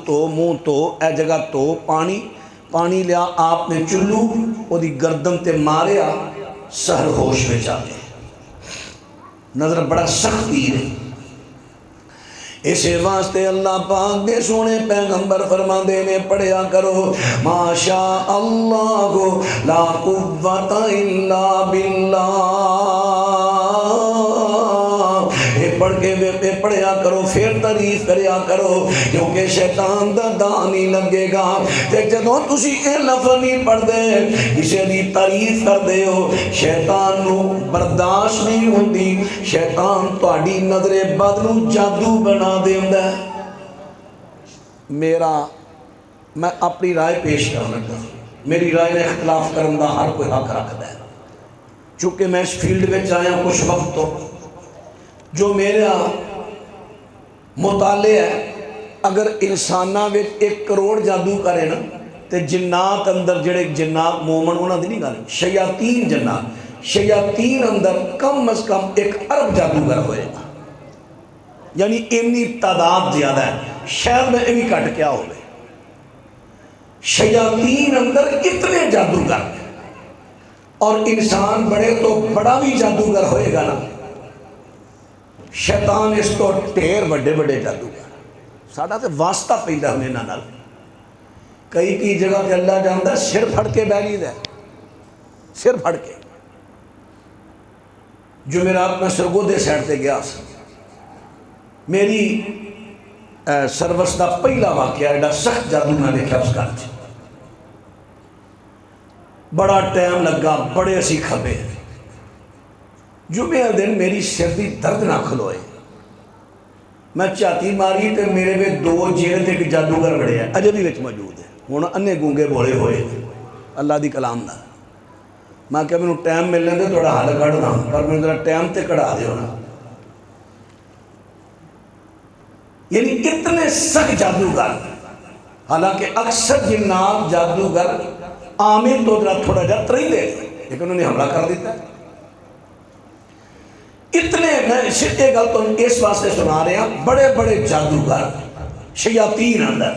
تو منہ تو اے جگہ تو پانی لیا. آپ نے چلو وہ دی گردن تے ماریا, سہل ہوش میں جا گئے. نظر بڑا سخت تیر ہے. اسے واسطے اللہ پاک دے سونے پیغمبر فرما دینے پڑھیا کرو ماشاء اللہ لا قوت الا باللہ. پڑھ کے پڑھیا کرو پھر تعریف کریا کرو کیونکہ شیطان دا دان نہیں لگے گا تے جدوں تسی اے لفظ نہیں پڑھ دے کسی دی تعریف کر دے ہو شیطان نو برداشت نہیں ہوندی شیطان تہاڈی نظر بد نو جادو بنا دیندا ہے میں اپنی رائے پیش کرنا لگا میری رائے نے اختلاف کرنے کا ہر کوئی حق رکھتا ہے چونکہ میں اس فیلڈ میں آیا کچھ وقت تو جو میرا مطالعہ ہے اگر انساناں میں 1 کروڑ جادو کرے نا تو جنات اندر جڑے جنات مومن انہاں دی نہیں گل شیاطین جنات شیاطین اندر کم از کم 1 ارب جادوگر ہوئے گا یعنی اتنی تعداد زیادہ ہے شاید میں ابھی کٹ کیا ہو گئے شیاطین اندر اتنے جادوگر اور انسان بڑے تو بڑا بھی جادوگر ہوئے گا نا شیطان اس کو ٹھیر بڑے بڑے جادوگر ساڈا تے واسطہ پیندا ہن انہاں نال کئی جگہ تے اللہ جاندا سر پھڑ کے بہ جیدا سر پھڑ کے جو میرا اپنا سرگودے سائڈ تے گیا میری سروس دا پہلا واقعہ ایڈا سخت جادو میں دیکھا اس گھر چ بڑا ٹائم لگا بڑے اسی کھبے جمعہ دن میری سر دی درد نہ کھلوئے میں چاتی ماری تے میرے میں 2 جیل تے ایک جادوگر بڑے ہیں اجے بھی وچ موجود ہے ہن انے گونگے بولے ہوئے اللہ دی کلام دا میں کہ مینوں ٹائم ملنے دے تھوڑا حل کڈنا پر مینوں ذرا ٹائم تے کڑا دیو نا یعنی اتنے سخت جادوگر حالانکہ اکثر جنات جادوگر عامل تو تھوڑا جا تری دے لیکن انہوں نے حملہ کر دیتا ہے اتنے میں شدے گل تو اس واسطے سنا رہے ہیں بڑے بڑے جادوگر شیاطین اندر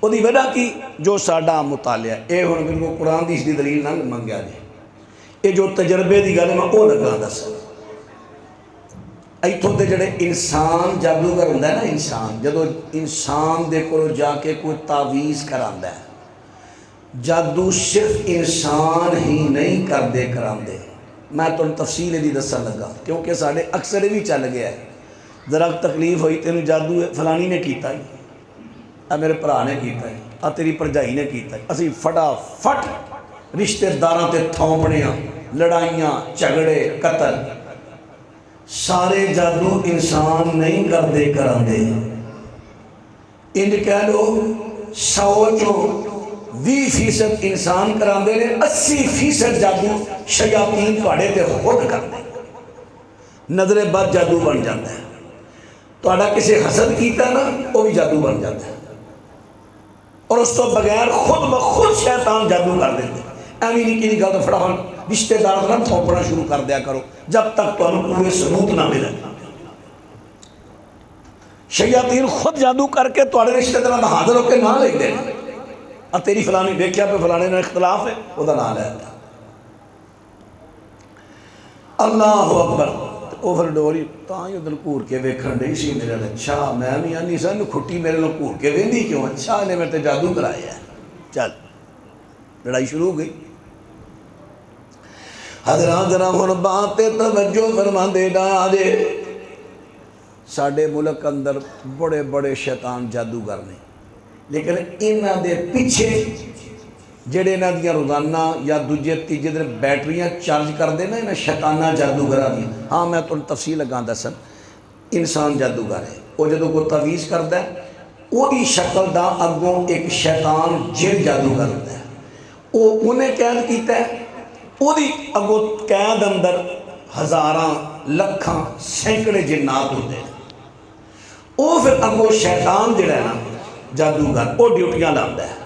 وہ دی وجہ کی جو ساڈا مطالعہ اے ہن میرے کو قرآن دی اس دی دلیل نہ منگیا جی یہ جو تجربے دی گل میں وہ لگا دس ایتھوں تے جڑے انسان جادوگر ہوندا ہے نا انسان جدو انسان دے کولوں جا کے کوئی تعویذ کراندا ہے جادو صرف انسان ہی نہیں کراندے میں تمہیں تفصیل دی دسن لگا کیونکہ ساڈے اکثر بھی چل گیا ہے ذرا تکلیف ہوئی تینوں جادو فلانی نے کیتا ہی میرے بھرا نے کیتا ہے تیری بھرجائی نے کیتا ہے اسی فٹافٹ رشتہ داراں تے تھوپنے لڑائیاں جھگڑے قتل سارے جادو انسان نہیں کردے کراندے انج کہہ لو 100 چوں 20% انسان کراندے نے 80% جادو شیاطین تواڈے تے خود کردے نظر بد جادو بن جاتا ہے تواڈا کسی حسد کیتا نا وہ بھی جادو بن جاتا ہے اور اس تو بغیر خود بخود شیطان جادو کر دیتے ایویں نہیں کہ گل تو فٹافٹ رشتے دار نہ تھوپنا شروع کر دیا کرو جب تک تمہیں پورے ثبوت نہ ملے شیاطین خود جادو کر کے تواڈے رشتے دار حاضر ہو کے نہ لکھ دے اور تیری فلانی دیکھیا پہ فلانے میں اختلاف ہے وہ دا نام ہے اللہ اکبر وہ پھر ڈوری تاں ہی دل گھور کے ویکھن ڈئی سی میرے اچھا میں بھی آنی سن کھٹی میرے لوگ گھور کے ویندی کیوں اچھا نے میرے تے جادو کرایا ہے چل لڑائی شروع ہو گئی حضرات ذرا ہن بات تے توجہ فرما دے ڈا دے ساڈے ملک اندر بڑے بڑے شیطان جادوگر نے لیکن انہاں دے پیچھے جڑے انہاں دیاں روزانہ یا دوجے تیجے دن بیٹریاں چارج کر دے نا انہاں شیطانہ جادوگراں دی ہاں میں تمہیں تفصیل لگا دسن انسان جادوگر ہے وہ جدوں کوئی تعویذ کردا ہے وہی شکل دا اگوں ایک شیطان جن جادوگر ہوتا ہے وہ انہیں قید کیتا ہے وہی اگوں قید اندر ہزاراں لکھاں سینکڑے جنات ہوتے ہیں وہ پھر اگوں شیطان جڑا ہے نا جادوگر وہ ڈیوٹیاں لاتا ہے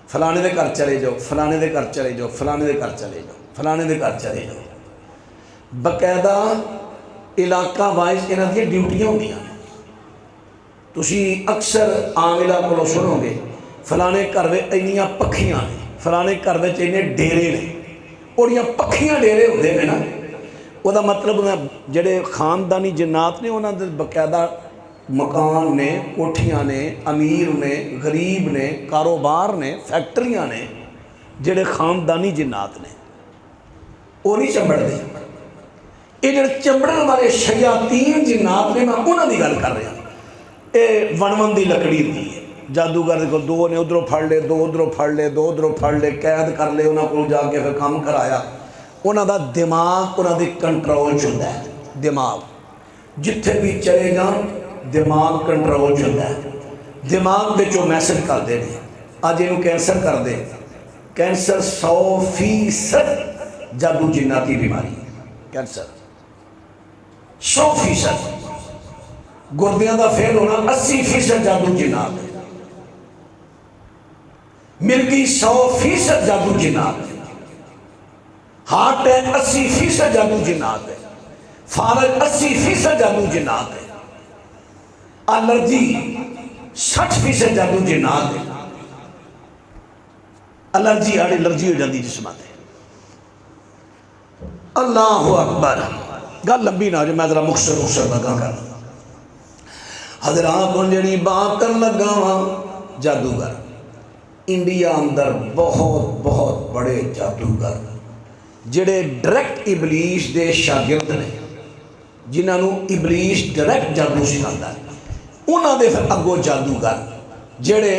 فلانے دے گھر چلے جاؤ فلانے دے گھر چلے جاؤ فلانے دے گھر چلے جاؤ فلانے دے گھر چلے جاؤ باقاعدہ علاقہ وائز انہاں دی ڈیوٹیاں ہوندیاں تسی اکثر عاملہ کو سنو گے فلانے گھر میں اینیاں پکھیاں نے فلانے گھر میں اینے ڈیرے نے اور یہ پکھیاں ڈیرے ہوتے ہیں نا وہ دا مطلب جڑے خاندانی جنات نے انہاں دے باقاعدہ مکان نے کوٹھیاں نے امیر نے غریب نے کاروبار نے فیکٹریاں نے جڑے خاندانی جنات نے وہ نہیں چمڑ دے یہ جڑے چمڑن والے شیاطین جنات نے میں انہوں کی گل کر رہا. یہ ون دی لکڑی ہوتی ہے. جادوگر کو دو نے ادھروں پھڑ لے, دو ادھروں پھڑ لے, دو ادھروں پھڑ لے, قید کر لے, انہوں کو جا کے پھر کام کرایا. انہوں دا دماغ انہوں دی کنٹرول چلتا ہے. دماغ جتھے بھی چلے جان دماغ کنٹرول چلتا ہے. دماغ دے جو میسج کر دے نے آج انہوں کینسر کر دے. کینسر 100% جادو جناتی بیماری. کینسر 100%. گردیاں دا فیل ہونا 80% جادو جنات ہے. مرگی 100% جادو جنات ہے. ہارٹ اٹیک 80% جادو جنات ہے. فالج 80% جادو جنات ہے. الرجی 60% جادو جنات ہے. الرجی ہو جاتی جسمات ہے. اللہ اکبر. گل لمبی نہ ہو جائے, میں ذرا مختصر لگا کر. حضرات ہوں جڑی بات کر لگا ہاں جادوگر. انڈیا اندر بہت بڑے جادوگر جڑے ڈائریکٹ ابلیس دے شاگرد نے, جنہوں ابلیس ڈائریکٹ جادو سکھاتا ہے. انہوں دے پھر اگوں جادوگر جڑے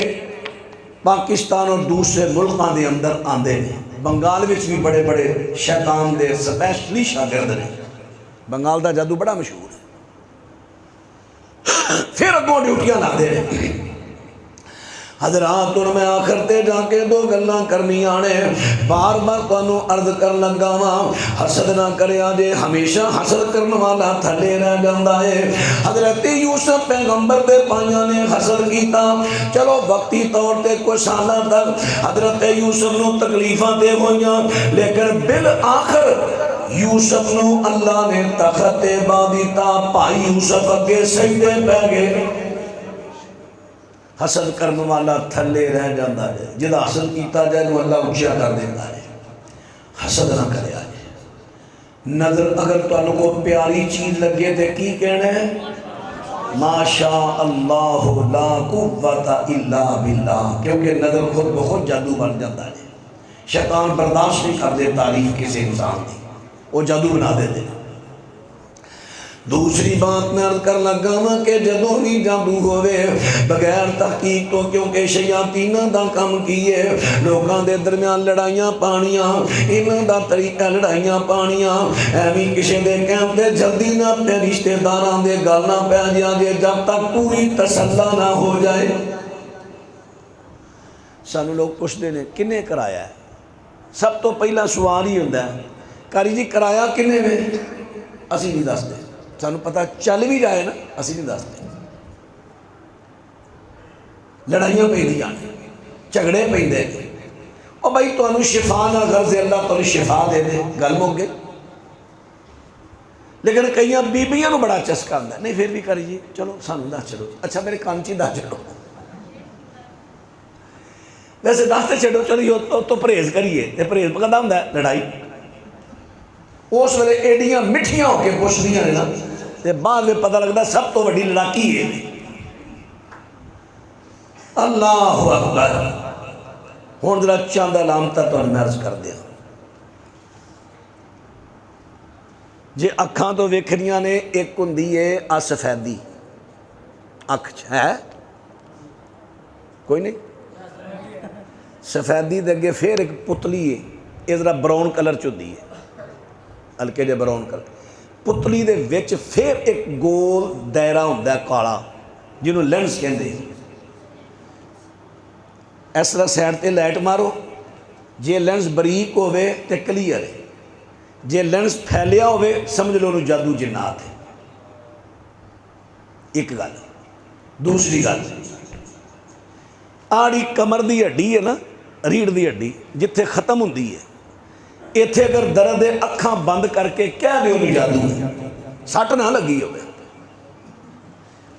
پاکستان اور دوسرے ملکوں دے اندر آندے نے. بنگال وچ بھی بڑے بڑے شیطان دے سپیشلی شاگرد نے. بنگال دا جادو بڑا مشہور ہے. پھر اگوں ڈیوٹیاں لا دے رہے. حضرات اور میں آخر تے جا کے دو گلاں کرنی آنے. بار بار تانوں عرض کر لگا واں حسد نہ کریا جے. ہمیشہ حسد کرنے والا تھلے رہ جاندا ہے. حضرت یوسف پیغمبر دے پائیاں نے حسد کیتا. چلو وقتی طور تے کچھ سالاں تک حضرت یوسف نو تکلیفاں تے ہوئیاں, لیکن بالآخر یوسف نو اللہ نے تخت با دیتا. بھائی یوسف اگے سجدے پہ گئے. حسد کرنے والا تھلے رہ جاندہ ہے. جدا حسد کیتا جائے تو اللہ اچھا کر دیتا ہے. حسد نہ کرے آجے. نظر اگر تو انہوں کو پیاری چیز لگے تھے کی کہنے ہیں ماشاء اللہ لا قوت الا باللہ, کیونکہ نظر خود بخود جادو بن جاتا ہے. شیطان برداشت نہیں کر دے تعریف کسی انسان دی, وہ جادو بنا دے دے. دوسری بات میں عرض کر لگا ہوں کہ جدوں بھی جادو ہوئے بغیر تحقیق تو, کیونکہ شیاطیناں دا کم کیے لوگاں دے درمیان لڑائیاں پانیاں. انہاں دا طریقہ لڑائیاں پانیاں ایویں کسی دے کہن تے جلدی نہ اپنے رشتہ داراں دے گل نہ پہ جا جے جب تک پوری تسلی نہ ہو جائے. سانو لوگ پوچھتے ہیں کنے کرایا ہے. سب تو پہلا سوال ہی ہوتا ہے کاری جی کرایا کنے میں. اسی نہیں دستے. سانو پتہ چل بھی جائے نا اسی نہیں دستے. لڑائیاں پہ دی جانے, جھگڑے پہ دے. اور بھائی تو انہوں شفا نہ غرض اللہ تو شفا دے دے, گل مک گئے. لیکن کئیاں بیبیاں نو بڑا چسکا آندا ہے. نہیں پھر بھی کری جی چلو سانو دس چلو. اچھا میرے کانچی دس چلو. ویسے دستے چھڑو چلو تو پرہیز کریے. پرہیز پکڑا ہوں لڑائی اس ویلے ایڈیاں مٹھیاں ہو کے پوچھدیاں نے نا, تے بعد میں پتہ لگتا سب تو بڑی لڑاکی ہے. اللہ اکبر. ہوں ذرا چند علامتاں تمہیں میں عرض کر دیا. جے اکھاں تو ویکھنیاں نے, ایک ہوندی ہے آ سفیدی اکھ ہے کوئی نہیں. سفیدی دے اگے پھر ایک پتلی ہے, یہ ذرا براؤن کلر چ ہوندی ہے, ہلکے جے براؤن کلر. پتلی دے وچ پھر ایک گول دائرہ ہوندا ہے کالا جنہوں لینس کہندے. اس طرح سائڈ تے لائٹ مارو, جے لینس بریک ہوئے تے کلیئر ہے, جے لینس پھیلیا ہوئے سمجھ لو انہوں جادو جنات ہے. ایک گل. دوسری گل, آڑی کمر دی ہڈی ہے نا, ریڑھ دی ہڈی جتھے ختم ہوندی ہے, ایتھے اگر درد اکھاں بند کر کے کہہ دے انہوں جادو ہے, سٹ نہ لگی ہوئے.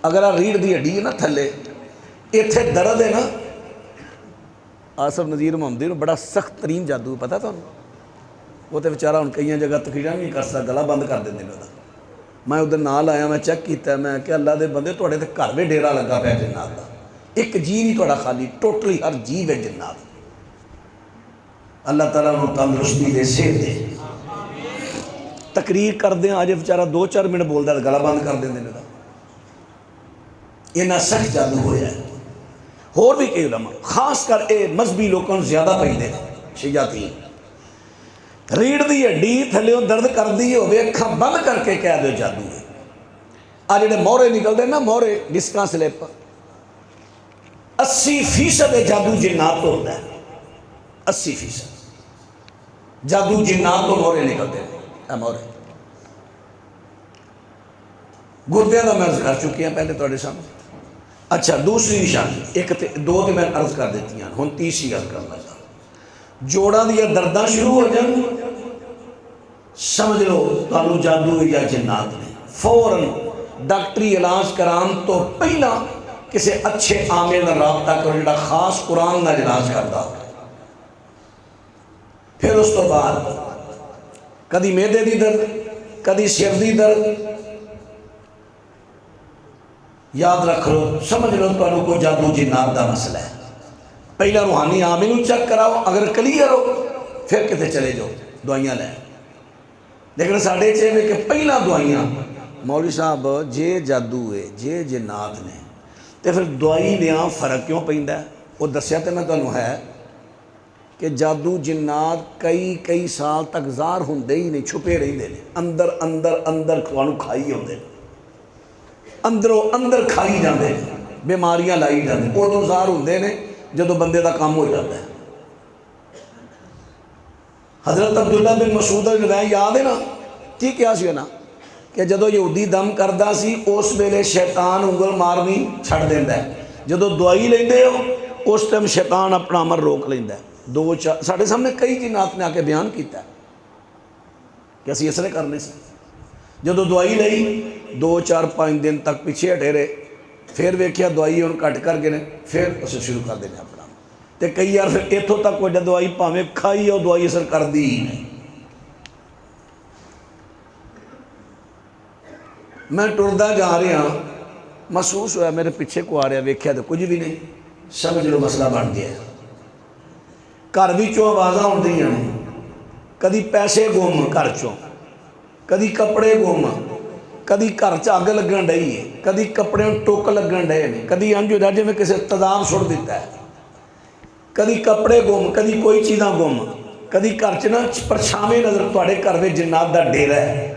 اگر ریڑھ دی ہڈی ہے نا تھلے, ایتھے درد ہے نا, آصف نذیر محمدی نو بڑا سخت ترین جادو پتہ تھا. وہ تو بیچارہ ہن کئی جگہ تقریراں نہیں کر سکتا, گلا بند کر دیندے نے. میں ادھر نال آیا, میں چیک کیتا, میں کہ اللہ دے بندے تواڈے تے گھر وچ ڈیرا لگا پیا جنات دا, ایک جی نہیں تواڈا خالی, ٹوٹلی ہر جی وچ جنات. اللہ تعالیٰ نے تندرستی دے صحت دے. تقریر کردے ہیں اجے بیچارہ 2-4 منٹ بولتا ہے گلا بند کر دیں یہ سخت جادو ہویا ہے اور بھی کئی علماء خاص کر اے مذہبی لوگوں زیادہ پہلے شیاطین ریڑھ دی ہڈی تھلے درد کر دی ہوئے اکھاں بند کر کے کہہ دو جادو ہے آ جڑے مورے نکلتے نا مورے ڈسکاں سلپ 80% جادو جنات ہوتا ہے 80% جادو جنات تو مورے نکلتے ہیں مورے گردیاں کا میں عرض کر چکی ہیں پہلے تھوڑے سامنے اچھا دوسری نشانی ایک دو تو میں عرض کر دیتی ہیں ہوں تیسری عرض کرنا چاہتا جوڑاں دیا درداں شروع ہو جائیں سمجھ لو تانوں جادو یا جنات نے فوراً ڈاکٹری علاج کران تو پہلا کسی اچھے عامل نہ رابطہ کرو جڑا خاص قرآن نہ علاج کرتا ہو پھر اس تو بعد کدی میدے دی درد کدی سر دی درد یاد رکھ لو سمجھ لو تو کوئی جادو جنات دا مسئلہ ہے پہلا روحانی عامل چیک کراؤ اگر کلیئر ہو پھر کتے چلے جاؤ دعائیاں لیں لیکن ساڑھے چاہیے کہ پہلا دعائیاں مولوی صاحب جے جادو ہے جے جنات نے تو پھر دعائی لیاں فرق کیوں پہندا ہے وہ دسیا تو میں تمہیں ہے کہ جادو جنات کئی سال تک ظاہر ہوندے ہی نہیں چھپے رہندے نے اندر اندر اندر کھوانو کھائی ہوندے اندروں اندر کھائی جاندے بیماریاں لائی جاندے وہ تو ظاہر ہوندے نے جدو بندے دا کام ہو جاتا ہے حضرت عبداللہ بن مسعود روایت یاد ہے نا کی کیا سی نا کہ جدو یہودی دم کردہ سی اس ویلے شیطان انگل مارنی چھڑ دیندا ہے جدو دعائی لیندے ہو اس ٹائم شیطان اپنا عمل روک لیندہ ہے ساڑھے سامنے کئی جنات نے آ کے بیان کیتا ہے کہ اسی اسرے کرنے سے جدو دعائی لئی 2-4-5 دن تک پیچھے ہٹے رہے پھر ویکھیا دعائی ان کٹ کر گئے پھر اسے شروع کر دینے اپنا تے کئی یار پھر ایتھوں تک کوئی دعائی پاویں کھائی اور دعائی اثر کر دی ہی نہیں میں ٹردہ جا رہا محسوس ہوا میرے پیچھے کو آ رہا ویکھیا تو کچھ بھی نہیں سمجھ لو مسئلہ بن گیا گھر وچوں آوازاں ہوندیاں نے کدی پیسے گم گھر چوں کدی کپڑے گم کدی گھر چ اگ لگن ڈئی ہے کدی کپڑے ٹوک لگن ڈے نے کدی انج ہو جے میں کسی تدام سٹ دیتا ہے کدی کپڑے گم کدی کوئی چیزاں گم کدی گھر چ نا پرچھاویں نظر تواڈے گھر وچ جنات دا ڈیرا ہے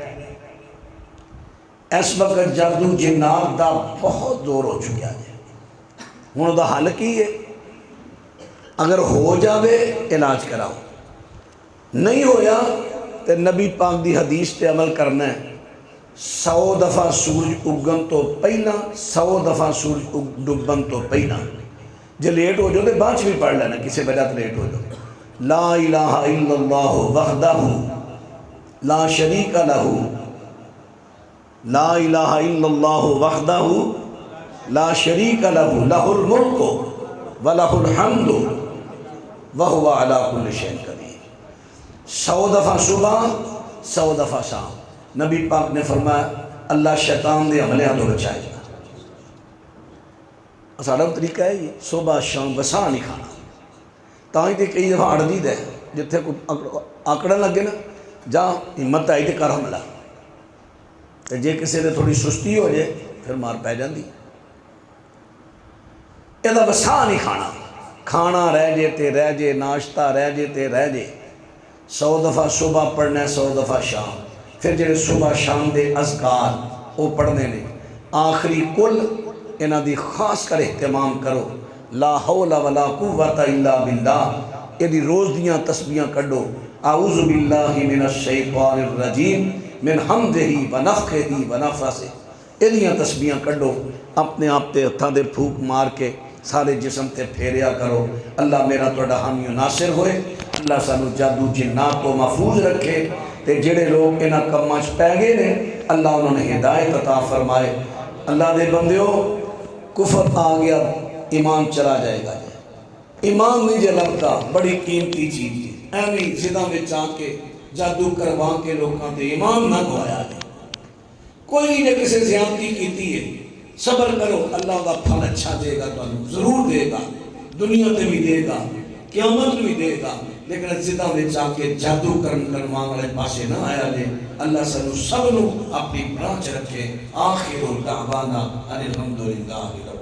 اس وقت جادو جنات دا بہت زور ہو چکا ہے ہوں دا حل کی ہے اگر ہو جاوے علاج کراؤ نہیں ہویا تو نبی پاک دی حدیث تے عمل کرنا ہے 100 دفعہ سورج اگن تو پہلا 100 دفعہ سورج ڈبن تو پہلا جے لیٹ ہو جاؤ تو بعد بھی پڑھ لینا کسی وجہ تو لیٹ ہو جاؤ لا الہ الا اللہ وحدہ لا شریک لہ لا الہ الا اللہ وحدہ لا شریک لہ لہ الملک ولہ الحمد وہو علی کل شیء قدیر 100 دفعہ صبح 100 دفعہ شام نبی پاک نے فرمایا اللہ شیطان دے عملیاں تو بچائے گا ساڑھا طریقہ ہے یہ صبح شام بسا نہیں کھانا تاں ہی تے کئی دفعہ اڑ دی دے جتھے کوئی آکڑن لگے نا جا ہمت آئی تے کر حملہ تے جے کسی دے تھوڑی سستی ہو جائے پھر مار پہ جاندی یہ بسا نہیں کھانا کھانا رہ جے تے رہ جے ناشتہ رہ جے تے رہ جے 100 دفعہ صبح پڑھنا ہے 100 دفعہ شام پھر جڑے صبح شام دے اذکار وہ پڑھنے نے آخری کل انہاں دی خاص کر اہتمام کرو لا حول ولا قوت الا باللہ یہ دی روز دیاں تسبیحاں کڈو اعوذ باللہ من الشیطان الرجیم من حمدہ ونفخہ ونفثہ یہ دیاں تسبیحاں کڈو اپنے آپ تے ہتھاں دے پھوک مار کے سارے جسم تے پھیریا کرو اللہ میرا تہاڈا حامی و ناصر ہوئے اللہ سانو جادو جنات کو محفوظ رکھے تے جڑے لوگ انہاں کماں چ پے گئے نے اللہ انہوں نے ہدایت عطا فرمائے اللہ دے بندیوں کفر آ گیا ایمان چلا جائے گا ایمان نہیں جلتا بڑی قیمتی چیز ہے ایویں زدہ میں چاہ کے جادو کروا کے لوگوں تے ایمان نہ گوایا جائے کوئی نہیں نے کسی زیادتی کیتی ہے صبر کرو اللہ کا پھل اچھا دے گا تو ضرور دے گا دنیا تے بھی دے گا قیامت بھی دے گا لیکن زدہ میں چاہ کے جادو کرنوان والے پاسے نہ آیا لے. اللہ سنو سب نو اپنی برانچ رکھے. آخر دعوانا ان الحمدللہ.